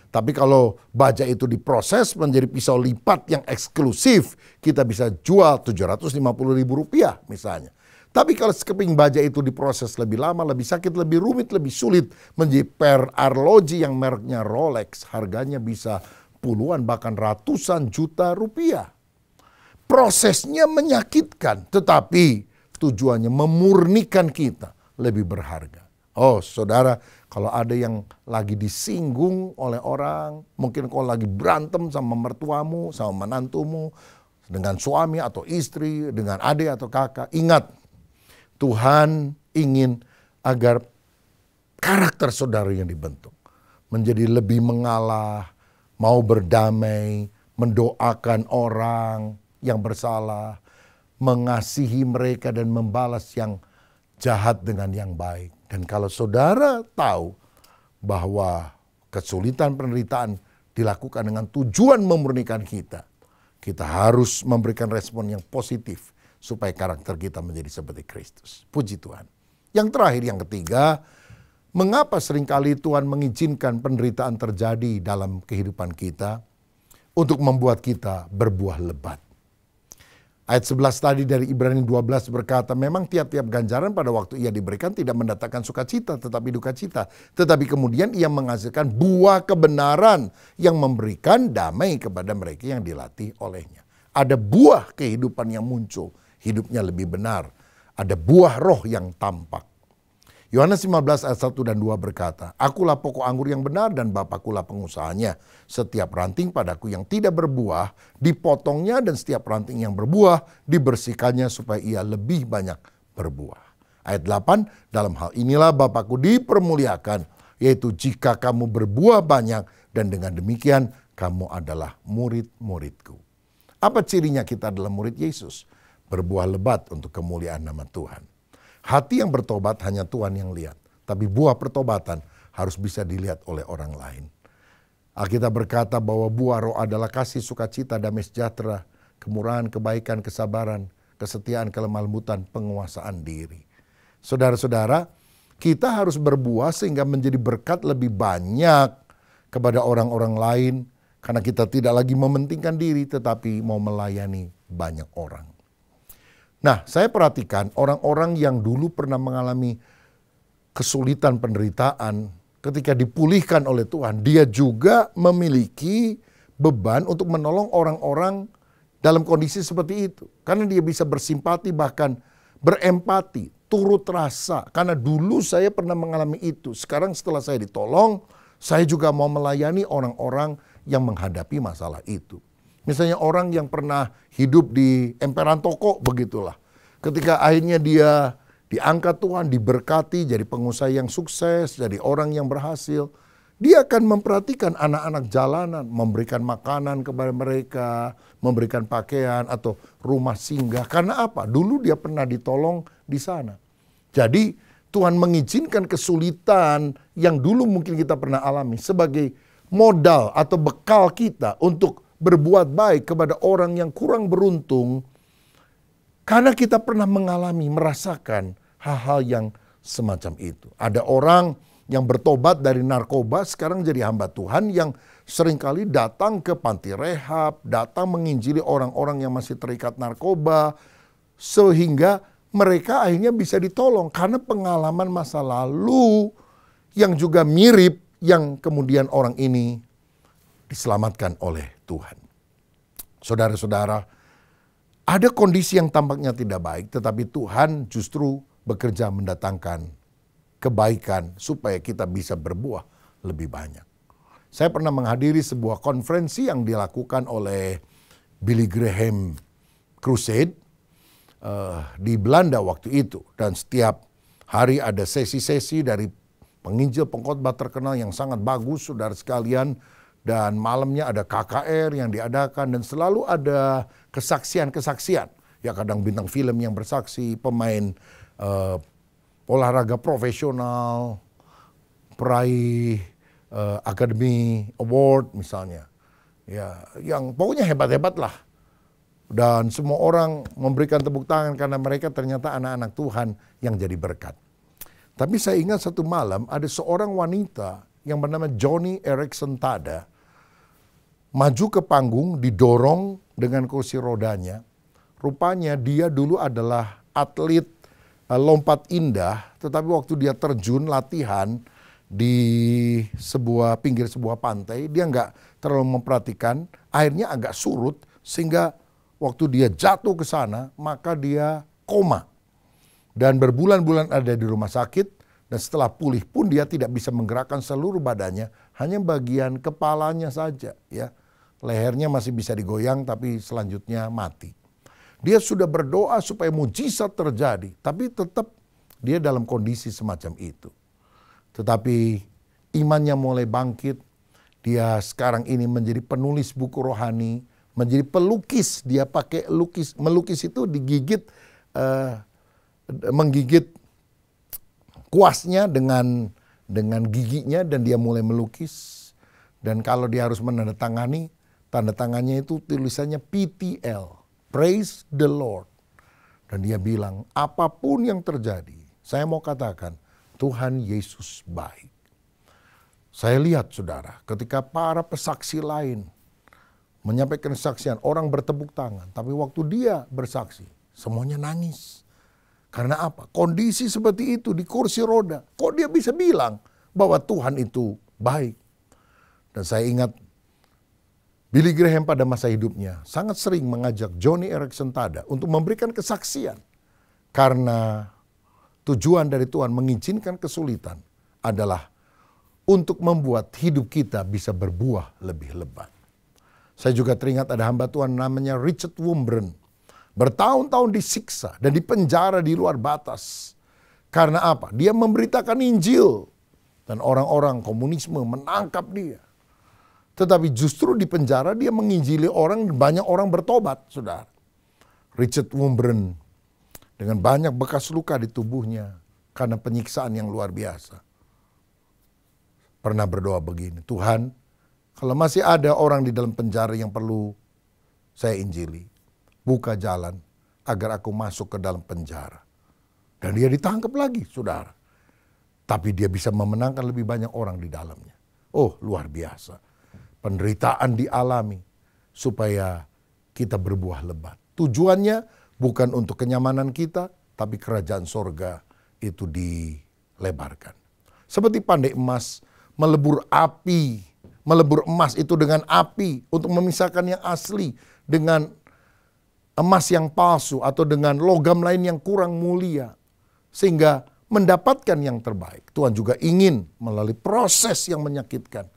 S4: Tapi kalau baja itu diproses menjadi pisau lipat yang eksklusif, kita bisa jual Rp750.000 misalnya. Tapi kalau sekeping baja itu diproses lebih lama, lebih sakit, lebih rumit, lebih sulit, menjadi arloji yang mereknya Rolex, harganya bisa puluhan bahkan ratusan juta rupiah. Prosesnya menyakitkan, tetapi tujuannya memurnikan kita lebih berharga. Oh saudara, kalau ada yang lagi disinggung oleh orang, mungkin kau lagi berantem sama mertuamu, sama menantumu, dengan suami atau istri, dengan adik atau kakak, ingat, Tuhan ingin agar karakter saudara yang dibentuk menjadi lebih mengalah, mau berdamai, mendoakan orang yang bersalah, mengasihi mereka dan membalas yang jahat dengan yang baik. Dan kalau saudara tahu bahwa kesulitan penderitaan dilakukan dengan tujuan memurnikan kita, kita harus memberikan respon yang positif supaya karakter kita menjadi seperti Kristus. Puji Tuhan. Yang terakhir, yang ketiga, mengapa seringkali Tuhan mengizinkan penderitaan terjadi dalam kehidupan kita untuk membuat kita berbuah lebat. Ayat 11 tadi dari Ibrani 12 berkata, memang tiap-tiap ganjaran pada waktu ia diberikan tidak mendatangkan sukacita tetapi duka cita. Tetapi kemudian ia menghasilkan buah kebenaran yang memberikan damai kepada mereka yang dilatih olehnya. Ada buah kehidupan yang muncul, hidupnya lebih benar. Ada buah roh yang tampak. Yohanes 15 ayat 1 dan 2 berkata, akulah pokok anggur yang benar dan Bapakulah pengusahanya. Setiap ranting padaku yang tidak berbuah, dipotongnya, dan setiap ranting yang berbuah, dibersihkannya supaya ia lebih banyak berbuah. Ayat 8, dalam hal inilah Bapakku dipermuliakan, yaitu jika kamu berbuah banyak, dan dengan demikian kamu adalah murid-muridku. Apa cirinya kita adalah murid Yesus? Berbuah lebat untuk kemuliaan nama Tuhan. Hati yang bertobat hanya Tuhan yang lihat. Tapi buah pertobatan harus bisa dilihat oleh orang lain. Alkitab berkata bahwa buah roh adalah kasih, sukacita, damai sejahtera, kemurahan, kebaikan, kesabaran, kesetiaan, kelemah lembutan, penguasaan diri. Saudara-saudara, kita harus berbuah sehingga menjadi berkat lebih banyak kepada orang-orang lain, karena kita tidak lagi mementingkan diri tetapi mau melayani banyak orang. Nah, saya perhatikan orang-orang yang dulu pernah mengalami kesulitan, penderitaan, ketika dipulihkan oleh Tuhan, dia juga memiliki beban untuk menolong orang-orang dalam kondisi seperti itu. Karena dia bisa bersimpati, bahkan berempati, turut rasa. Karena dulu saya pernah mengalami itu. Sekarang setelah saya ditolong, saya juga mau melayani orang-orang yang menghadapi masalah itu. Misalnya orang yang pernah hidup di emperan toko, begitulah. Ketika akhirnya dia diangkat Tuhan, diberkati, jadi pengusaha yang sukses, jadi orang yang berhasil, dia akan memperhatikan anak-anak jalanan, memberikan makanan kepada mereka, memberikan pakaian atau rumah singgah. Karena apa? Dulu dia pernah ditolong di sana. Jadi Tuhan mengizinkan kesulitan yang dulu mungkin kita pernah alami sebagai modal atau bekal kita untuk berbuat baik kepada orang yang kurang beruntung. Karena kita pernah mengalami, merasakan hal-hal yang semacam itu. Ada orang yang bertobat dari narkoba sekarang jadi hamba Tuhan yang seringkali datang ke panti rehab, datang menginjili orang-orang yang masih terikat narkoba, sehingga mereka akhirnya bisa ditolong karena pengalaman masa lalu yang juga mirip, yang kemudian orang ini diselamatkan oleh Tuhan. Saudara-saudara, ada kondisi yang tampaknya tidak baik, tetapi Tuhan justru bekerja mendatangkan kebaikan supaya kita bisa berbuah lebih banyak. Saya pernah menghadiri sebuah konferensi yang dilakukan oleh Billy Graham Crusade di Belanda waktu itu. Dan setiap hari ada sesi-sesi dari penginjil pengkhotbah terkenal yang sangat bagus, saudara sekalian. Dan malamnya ada KKR yang diadakan dan selalu ada kesaksian-kesaksian. Ya kadang bintang film yang bersaksi, pemain olahraga profesional, peraih Academy Award misalnya. Ya, yang pokoknya hebat-hebat lah. Dan semua orang memberikan tepuk tangan karena mereka ternyata anak-anak Tuhan yang jadi berkat. Tapi saya ingat satu malam ada seorang wanita yang bernama Joni Eareckson Tada maju ke panggung, didorong dengan kursi rodanya. Rupanya dia dulu adalah atlet lompat indah, tetapi waktu dia terjun latihan di pinggir sebuah pantai, dia nggak terlalu memperhatikan, airnya agak surut, sehingga waktu dia jatuh ke sana, maka dia koma. Dan berbulan-bulan ada di rumah sakit, dan setelah pulih pun dia tidak bisa menggerakkan seluruh badannya, hanya bagian kepalanya saja, ya. Lehernya masih bisa digoyang, tapi selanjutnya mati. Dia sudah berdoa supaya mujizat terjadi, tapi tetap dia dalam kondisi semacam itu. Tetapi imannya mulai bangkit, dia sekarang ini menjadi penulis buku rohani, menjadi pelukis. Dia pakai melukis itu digigit, menggigit kuasnya dengan giginya dan dia mulai melukis. Dan kalau dia harus menandatangani, tanda tangannya itu tulisannya PTL, Praise the Lord. Dan dia bilang, apapun yang terjadi, saya mau katakan, Tuhan Yesus baik. Saya lihat saudara, ketika para pesaksi lain menyampaikan kesaksian, orang bertepuk tangan. Tapi waktu dia bersaksi, semuanya nangis. Karena apa? Kondisi seperti itu di kursi roda. Kok dia bisa bilang bahwa Tuhan itu baik? Dan saya ingat Billy Graham pada masa hidupnya sangat sering mengajak Joni Eareckson Tada untuk memberikan kesaksian. Karena tujuan dari Tuhan mengizinkan kesulitan adalah untuk membuat hidup kita bisa berbuah lebih lebat. Saya juga teringat ada hamba Tuhan namanya Richard Wurmbrand. Bertahun-tahun disiksa dan dipenjara di luar batas. Karena apa? Dia memberitakan Injil. Dan orang-orang komunisme menangkap dia. Tetapi justru di penjara dia menginjili orang, banyak orang bertobat, saudara. Richard Wurmbrand dengan banyak bekas luka di tubuhnya karena penyiksaan yang luar biasa. Pernah berdoa begini, Tuhan, kalau masih ada orang di dalam penjara yang perlu saya injili, buka jalan agar aku masuk ke dalam penjara. Dan dia ditangkap lagi, saudara. Tapi dia bisa memenangkan lebih banyak orang di dalamnya. Oh, luar biasa. Penderitaan dialami supaya kita berbuah lebat. Tujuannya bukan untuk kenyamanan kita, tapi kerajaan sorga itu dilebarkan. Seperti pandai emas melebur api, melebur emas itu dengan api untuk memisahkan yang asli dengan emas yang palsu atau dengan logam lain yang kurang mulia. Sehingga mendapatkan yang terbaik. Tuhan juga ingin melalui proses yang menyakitkan,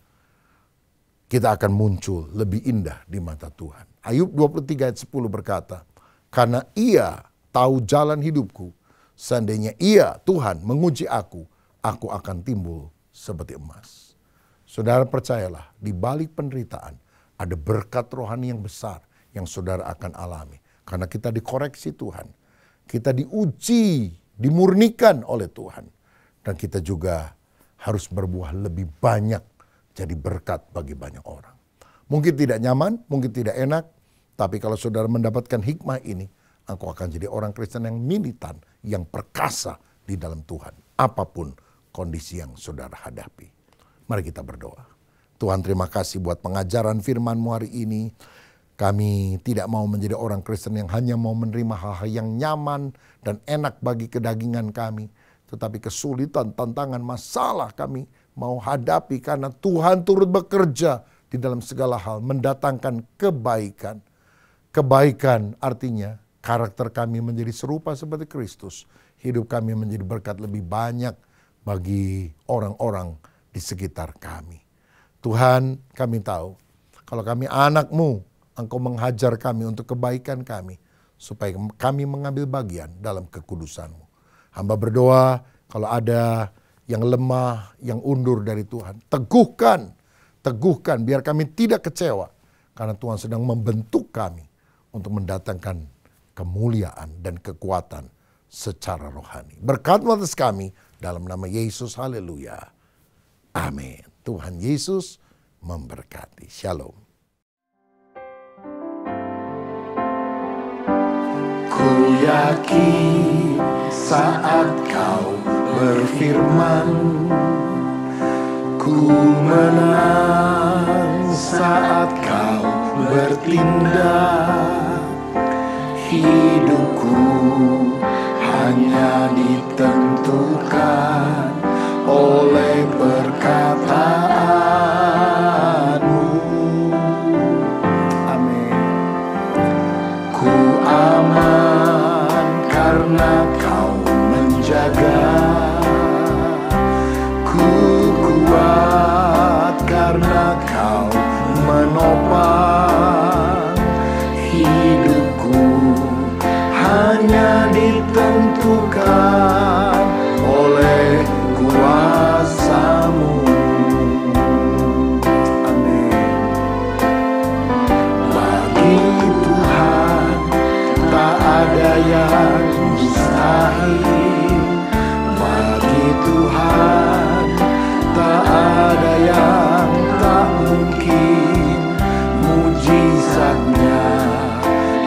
S4: kita akan muncul lebih indah di mata Tuhan. Ayub 23 ayat 10 berkata, karena ia tahu jalan hidupku, seandainya ia, Tuhan, menguji aku akan timbul seperti emas. Saudara percayalah, di balik penderitaan ada berkat rohani yang besar yang saudara akan alami. Karena kita dikoreksi Tuhan, kita diuji, dimurnikan oleh Tuhan. Dan kita juga harus berbuah lebih banyak, jadi berkat bagi banyak orang. Mungkin tidak nyaman, mungkin tidak enak, tapi kalau saudara mendapatkan hikmah ini, engkau akan jadi orang Kristen yang militan, yang perkasa di dalam Tuhan. Apapun kondisi yang saudara hadapi. Mari kita berdoa. Tuhan, terima kasih buat pengajaran firman-Mu hari ini. Kami tidak mau menjadi orang Kristen yang hanya mau menerima hal-hal yang nyaman dan enak bagi kedagingan kami. Tetapi kesulitan, tantangan, masalah kami mau hadapi karena Tuhan turut bekerja di dalam segala hal. Mendatangkan kebaikan. Kebaikan artinya karakter kami menjadi serupa seperti Kristus. Hidup kami menjadi berkat lebih banyak bagi orang-orang di sekitar kami. Tuhan, kami tahu kalau kami anak-Mu, Engkau menghajar kami untuk kebaikan kami, supaya kami mengambil bagian dalam kekudusan-Mu. Hamba berdoa kalau ada yang lemah, yang undur dari Tuhan, teguhkan biar kami tidak kecewa. Karena Tuhan sedang membentuk kami untuk mendatangkan kemuliaan dan kekuatan secara rohani. Berkat-Mu atas kami dalam nama Yesus, haleluya. Amin. Tuhan Yesus memberkati. Shalom.
S5: Ku yakin saat Kau berfirman, ku menang saat Kau bertindak. Hidupku hanya ditentukan oleh perkataan-Mu. Amin. Ku aman karena Kau menjaga. Ku kuat karena Kau menopang. Hidupku hanya ditentukan oleh kuasa-Mu. Amin. Bagi Tuhan tak ada yang mustahil. Bagi Tuhan tak ada yang tak mungkin. Mujizatnya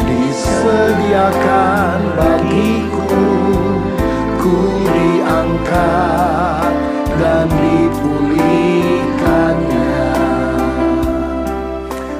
S5: disediakan bagiku. Ku diangkat dan dipulihkannya.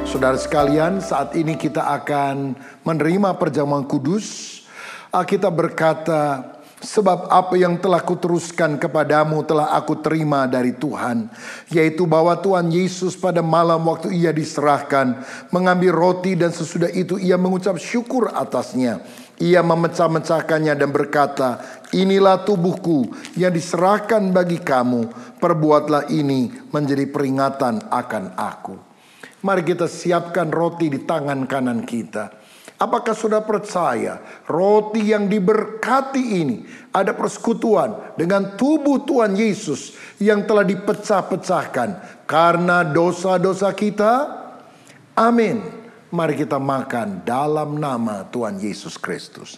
S4: Saudara sekalian, saat ini kita akan menerima perjamuan kudus. Alkitab berkata, sebab apa yang telah kuteruskan kepadamu telah aku terima dari Tuhan. Yaitu bahwa Tuhan Yesus pada malam waktu ia diserahkan, mengambil roti dan sesudah itu ia mengucap syukur atasnya. Ia memecah-mecahkannya dan berkata, inilah tubuhku yang diserahkan bagi kamu. Perbuatlah ini menjadi peringatan akan aku. Mari kita siapkan roti di tangan kanan kita. Apakah sudah percaya roti yang diberkati ini ada persekutuan dengan tubuh Tuhan Yesus yang telah dipecah-pecahkan karena dosa-dosa kita? Amin. Mari kita makan dalam nama Tuhan Yesus Kristus.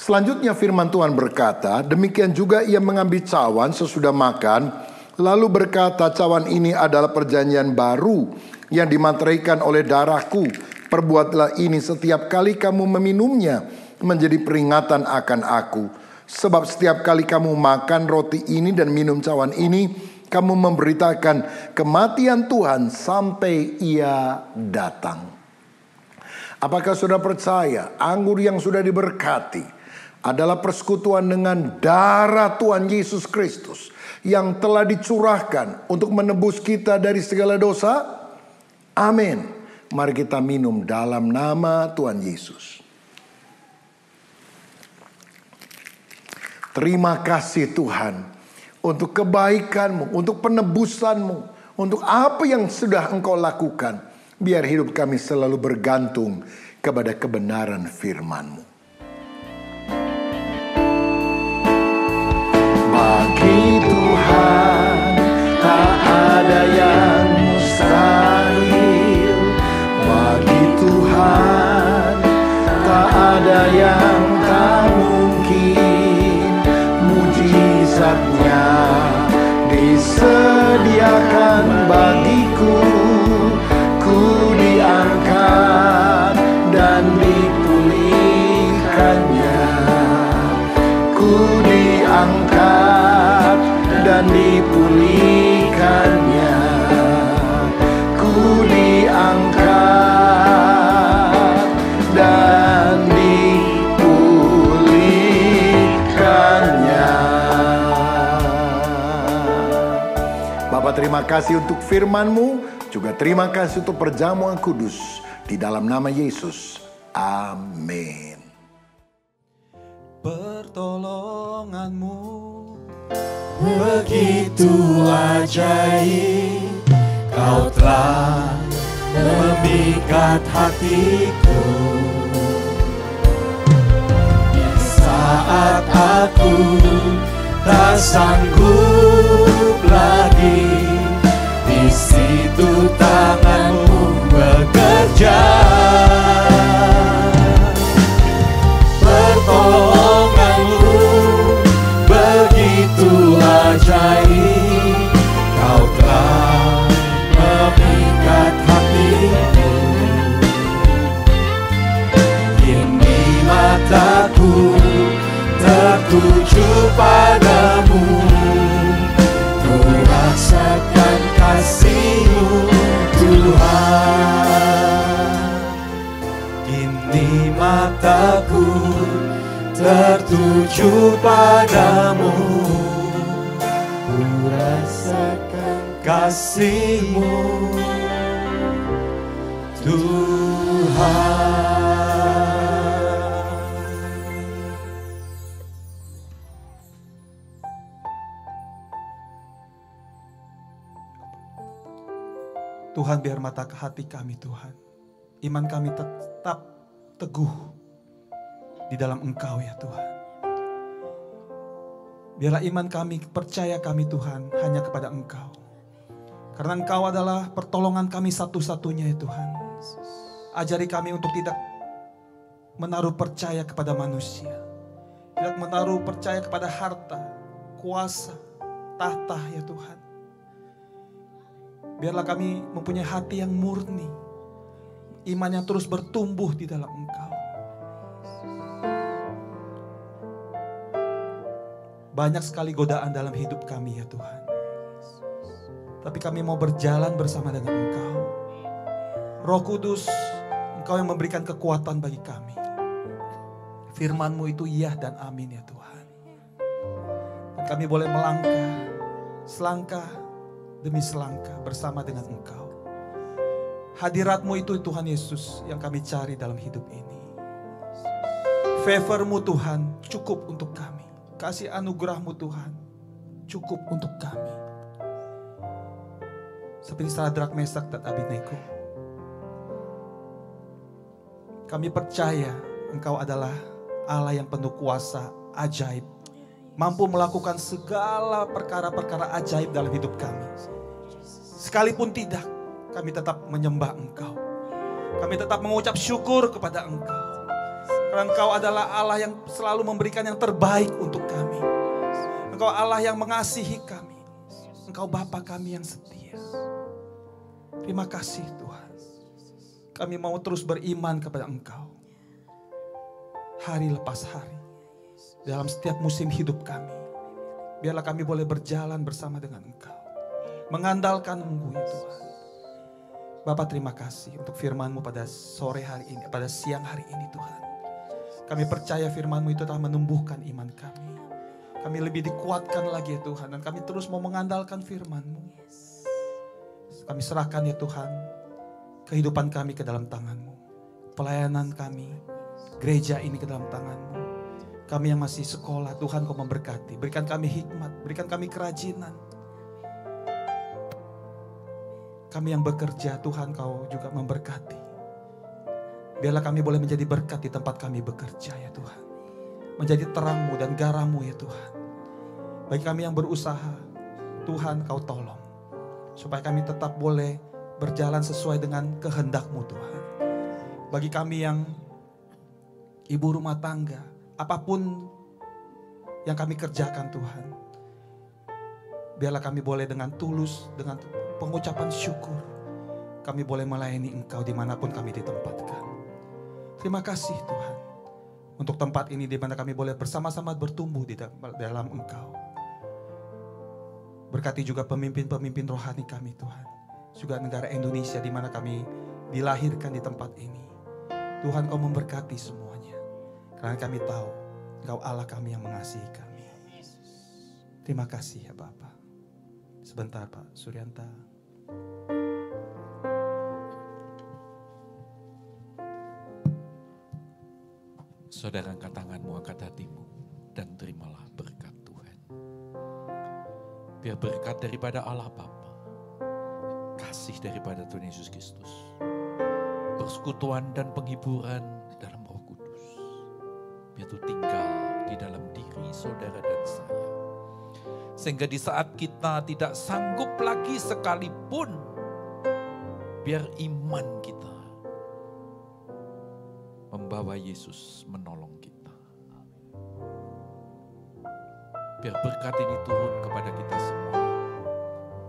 S4: Selanjutnya firman Tuhan berkata, demikian juga ia mengambil cawan sesudah makan, lalu berkata, cawan ini adalah perjanjian baru yang dimateraikan oleh darahku. Perbuatlah ini setiap kali kamu meminumnya, menjadi peringatan akan aku. Sebab setiap kali kamu makan roti ini dan minum cawan ini, kamu memberitakan kematian Tuhan sampai ia datang. Apakah saudara percaya anggur yang sudah diberkati adalah persekutuan dengan darah Tuhan Yesus Kristus yang telah dicurahkan untuk menebus kita dari segala dosa? Amin. Mari kita minum dalam nama Tuhan Yesus. Terima kasih Tuhan untuk kebaikan-Mu, untuk penebusan-Mu, untuk apa yang sudah Engkau lakukan. Biar hidup kami selalu bergantung kepada kebenaran firman-Mu.
S5: Bagi Tuhan tak ada yang mustahil. Bagi Tuhan tak ada yang tak mungkin. Mujizatnya disediakan bagiku. Ku diangkat dan dipulihkannya. Ku diangkat dan dipulihkannya. Ku diangkat dan dipulihkannya.
S4: Bapa, terima kasih untuk firman-Mu, juga terima kasih untuk perjamuan kudus. Di dalam nama Yesus, amin.
S2: Pertolongan-Mu begitu ajaib, Kau telah memikat hatiku. Di saat aku tak sanggup lagi, di situ tangan-Mu bekerja. Pertolongan-Mu begitu ajaib, Kau telah memikat hatiku. Kini mataku tertuju padamu, ku rasakan kasih-Mu Tuhan. Kini mataku tertuju padamu, ku rasakan kasih-Mu Tuhan.
S6: Tuhan, biar mata hati kami Tuhan, iman kami tetap teguh di dalam Engkau ya Tuhan. Biarlah iman kami, percaya kami Tuhan hanya kepada Engkau. Karena Engkau adalah pertolongan kami satu-satunya ya Tuhan. Ajari kami untuk tidak menaruh percaya kepada manusia. Tidak menaruh percaya kepada harta, kuasa, tahta ya Tuhan. Biarlah kami mempunyai hati yang murni. Iman yang terus bertumbuh di dalam Engkau. Banyak sekali godaan dalam hidup kami ya Tuhan. Tapi kami mau berjalan bersama dengan Engkau. Roh Kudus, Engkau yang memberikan kekuatan bagi kami. Firman-Mu itu iya dan amin ya Tuhan. Dan kami boleh melangkah, selangkah demi selangkah bersama dengan Engkau. Hadirat-Mu itu Tuhan Yesus yang kami cari dalam hidup ini. Favor-Mu Tuhan cukup untuk kami. Kasih anugerah-Mu Tuhan cukup untuk kami. Seperti Sadrak, Mesak, dan Abednego. Kami percaya Engkau adalah Allah yang penuh kuasa, ajaib. Mampu melakukan segala perkara-perkara ajaib dalam hidup kami. Sekalipun tidak, kami tetap menyembah Engkau. Kami tetap mengucap syukur kepada Engkau. Karena Engkau adalah Allah yang selalu memberikan yang terbaik untuk kami. Engkau Allah yang mengasihi kami. Engkau Bapa kami yang setia. Terima kasih Tuhan. Kami mau terus beriman kepada Engkau. Hari lepas hari. Dalam setiap musim hidup kami. Biarlah kami boleh berjalan bersama dengan Engkau. Mengandalkan-Mu ya Tuhan. Bapak terima kasih untuk firman-Mu pada sore hari ini, pada siang hari ini Tuhan. Kami percaya firman-Mu itu telah menumbuhkan iman kami. Kami lebih dikuatkan lagi ya Tuhan. Dan kami terus mau mengandalkan firman-Mu. Kami serahkan ya Tuhan kehidupan kami ke dalam tangan-Mu. Pelayanan kami, gereja ini ke dalam tangan-Mu. Kami yang masih sekolah, Tuhan Kau memberkati. Berikan kami hikmat, berikan kami kerajinan. Kami yang bekerja, Tuhan Kau juga memberkati. Biarlah kami boleh menjadi berkat di tempat kami bekerja ya Tuhan. Menjadi terang-Mu dan garam-Mu ya Tuhan. Bagi kami yang berusaha, Tuhan Kau tolong. Supaya kami tetap boleh berjalan sesuai dengan kehendak-Mu Tuhan. Bagi kami yang ibu rumah tangga, apapun yang kami kerjakan Tuhan. Biarlah kami boleh dengan tulus, dengan pengucapan syukur. Kami boleh melayani Engkau dimanapun kami ditempatkan. Terima kasih Tuhan. Untuk tempat ini di mana kami boleh bersama-sama bertumbuh di dalam Engkau. Berkati juga pemimpin-pemimpin rohani kami Tuhan. Juga negara Indonesia di mana kami dilahirkan di tempat ini. Tuhan Kau memberkati semuanya. Karena kami tahu Engkau Allah kami yang mengasihi kami. Terima kasih ya Bapak. Sebentar Pak Suryanta.
S7: Saudara, angkat tanganmu, angkat hatimu, dan terimalah berkat Tuhan. Biar berkat daripada Allah Bapa, kasih daripada Tuhan Yesus Kristus, persekutuan dan penghiburan dalam Roh Kudus, biar itu tinggal di dalam diri saudara dan saya. Sehingga di saat kita tidak sanggup lagi sekalipun, biar iman kita membawa Yesus menolong kita. Biar berkat ini turun kepada kita semua.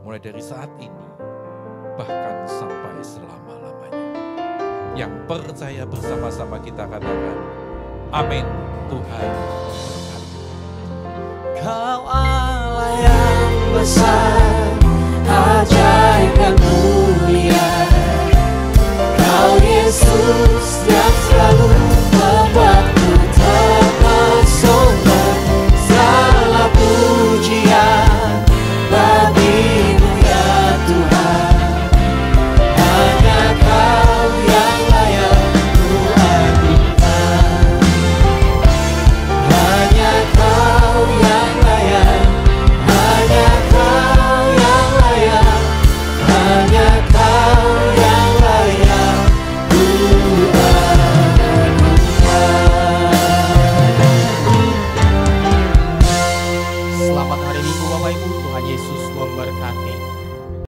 S7: Mulai dari saat ini, bahkan sampai selama-lamanya. Yang percaya bersama-sama kita katakan, amin. Tuhan berkati.
S2: Kau Allah yang besar.